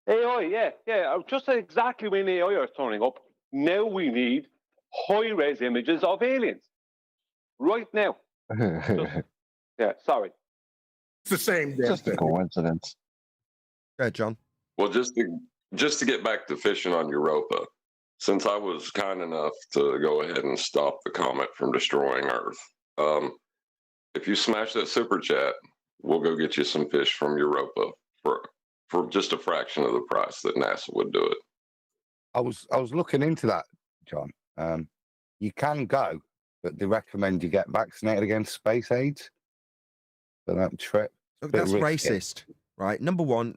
AI, yeah. Just exactly when AI is turning up, now we need high-res images of aliens. Right now. Yeah, sorry. It's the same damn Just a thing. coincidence. Go ahead, John. Well, just to get back to fishing on Europa, since I was kind enough to go ahead and stop the comet from destroying Earth, if you smash that super chat, we'll go get you some fish from Europa for just a fraction of the price that NASA would do it. I was looking into that, John. You can go, but they recommend you get vaccinated against space AIDS for that trip. Look, Bit that's risky. racist, right? Number one,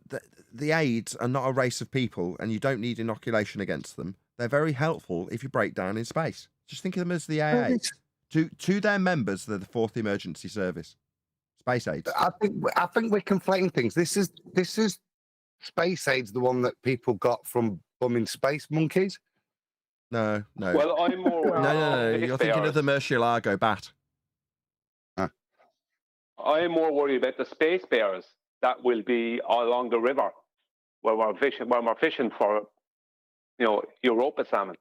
the AIDS are not a race of people, and you don't need inoculation against them. They're very helpful if you break down in space. Just think of them as the AA. To their members, they're the fourth emergency service. Space AIDS. I think we're conflating things. This is space AIDS, the one that people got from bumming space monkeys. No. Well, I'm more. No. You're thinking of the Murcielago bat. I'm more worried about the space bears that will be along the river where we're fishing for, Europa salmon.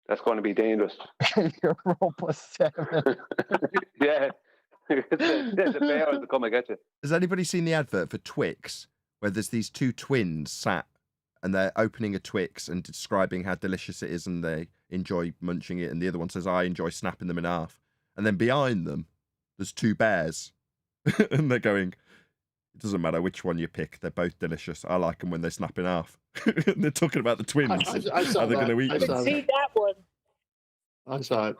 That's going to be dangerous. Europa salmon. Yeah. The bears will come and get you. Has anybody seen the advert for Twix, where there's these two twins sat and they're opening a Twix and describing how delicious it is and they enjoy munching it, and the other one says, I enjoy snapping them in half. And then behind them, there's two bears. And they're going, it doesn't matter which one you pick, they're both delicious. I like them when they snap in half. And they're talking about the twins. I saw how they're that. going to eat I them. saw See that one. I saw it.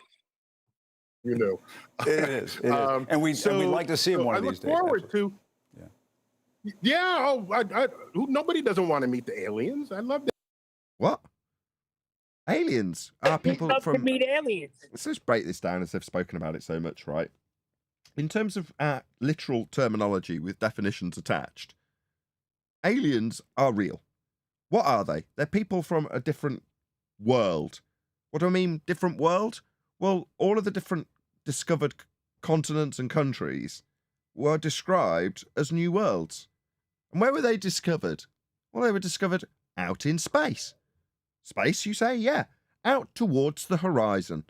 You know. It is. And we'd like to see him one of these days. I look forward to. Yeah. Nobody doesn't want to meet the aliens. I love that. What? Aliens are people Love to from. meet aliens. Let's just break this down as they've spoken about it so much, right? In terms of literal terminology with definitions attached, aliens are real. What are they? They're people from a different world. What do I mean, different world? Well, all of the different discovered continents and countries were described as new worlds. And where were they discovered? Well, they were discovered out in space. Space, you say? Yeah. Out towards the horizon,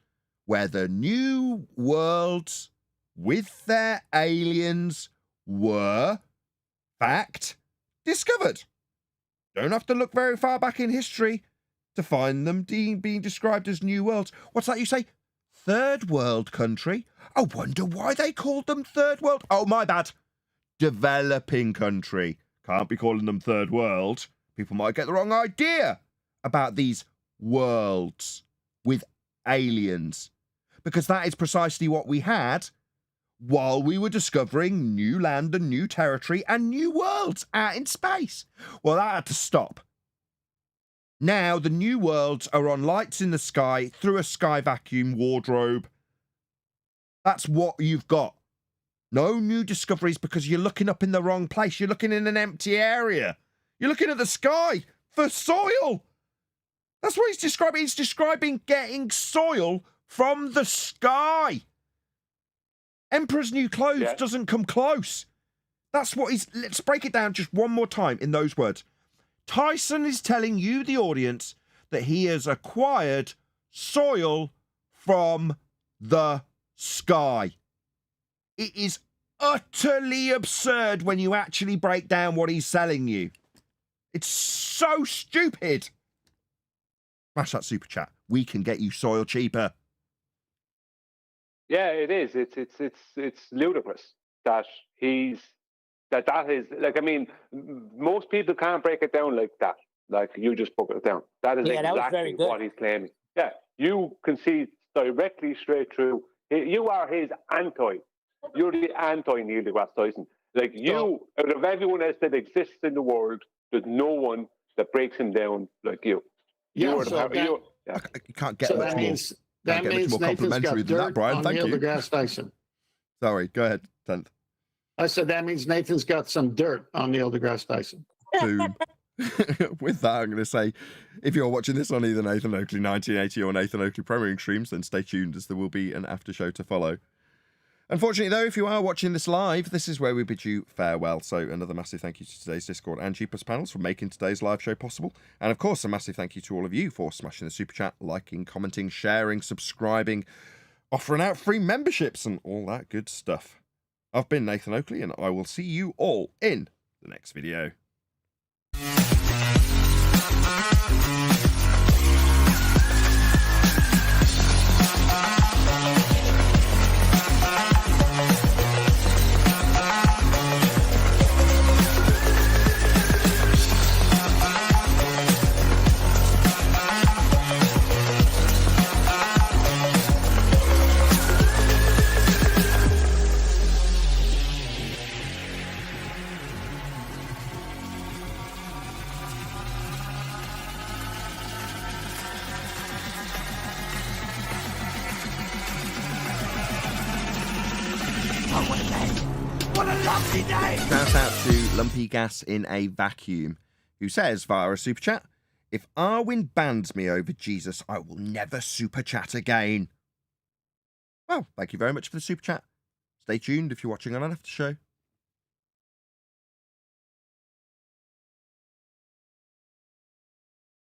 where the new worlds with their aliens were, fact, discovered. Don't have to look very far back in history to find them being described as new worlds. What's that you say? Third world country? I wonder why they called them third world. Oh, my bad. Developing country. Can't be calling them third world. People might get the wrong idea about these worlds with aliens, because that is precisely what we had while we were discovering new land and new territory and new worlds out in space. Well, that had to stop. Now the new worlds are on lights in the sky through a sky vacuum wardrobe. That's what you've got. No new discoveries, because you're looking up in the wrong place. You're looking in an empty area. You're looking at the sky for soil. That's what he's describing. He's describing getting soil from the sky. Emperor's New Clothes doesn't come close. That's what he's... Let's break it down just one more time in those words. Tyson is telling you, the audience, that he has acquired soil from the sky. It is utterly absurd when you actually break down what he's selling you. It's so stupid. Smash that super chat. We can get you soil cheaper. Yeah, it is. It's ludicrous that that is, like, I mean, most people can't break it down like that. Like you just broke it down. That is exactly what he's claiming. Yeah, you can see directly straight through. You are his anti. You're the anti Neil deGrasse Tyson. Like you, out of everyone else that exists in the world, there's no one that breaks him down like you. Yeah, You can't get much more. That means more Nathan's complimentary got than that, dirt Brian. on Thank Neil you. deGrasse Tyson. Sorry, go ahead, Tenth. I said that means Nathan's got some dirt on Neil deGrasse Tyson. Boom. with that, I'm going to say, if you're watching this on either Nathan Oakley 1980 or Nathan Oakley premiering streams, then stay tuned as there will be an after show to follow. Unfortunately, though, if you are watching this live, this is where we bid you farewell. So another massive thank you to today's Discord and G+ panels for making today's live show possible. And of course, a massive thank you to all of you for smashing the super chat, liking, commenting, sharing, subscribing, offering out free memberships and all that good stuff. I've been Nathan Oakley, and I will see you all in the next video. Shout out to Lumpy Gas in a Vacuum, who says via a super chat, if Arwin bans me over Jesus, I will never super chat again. Well, thank you very much for the super chat. Stay tuned if you're watching on an after show.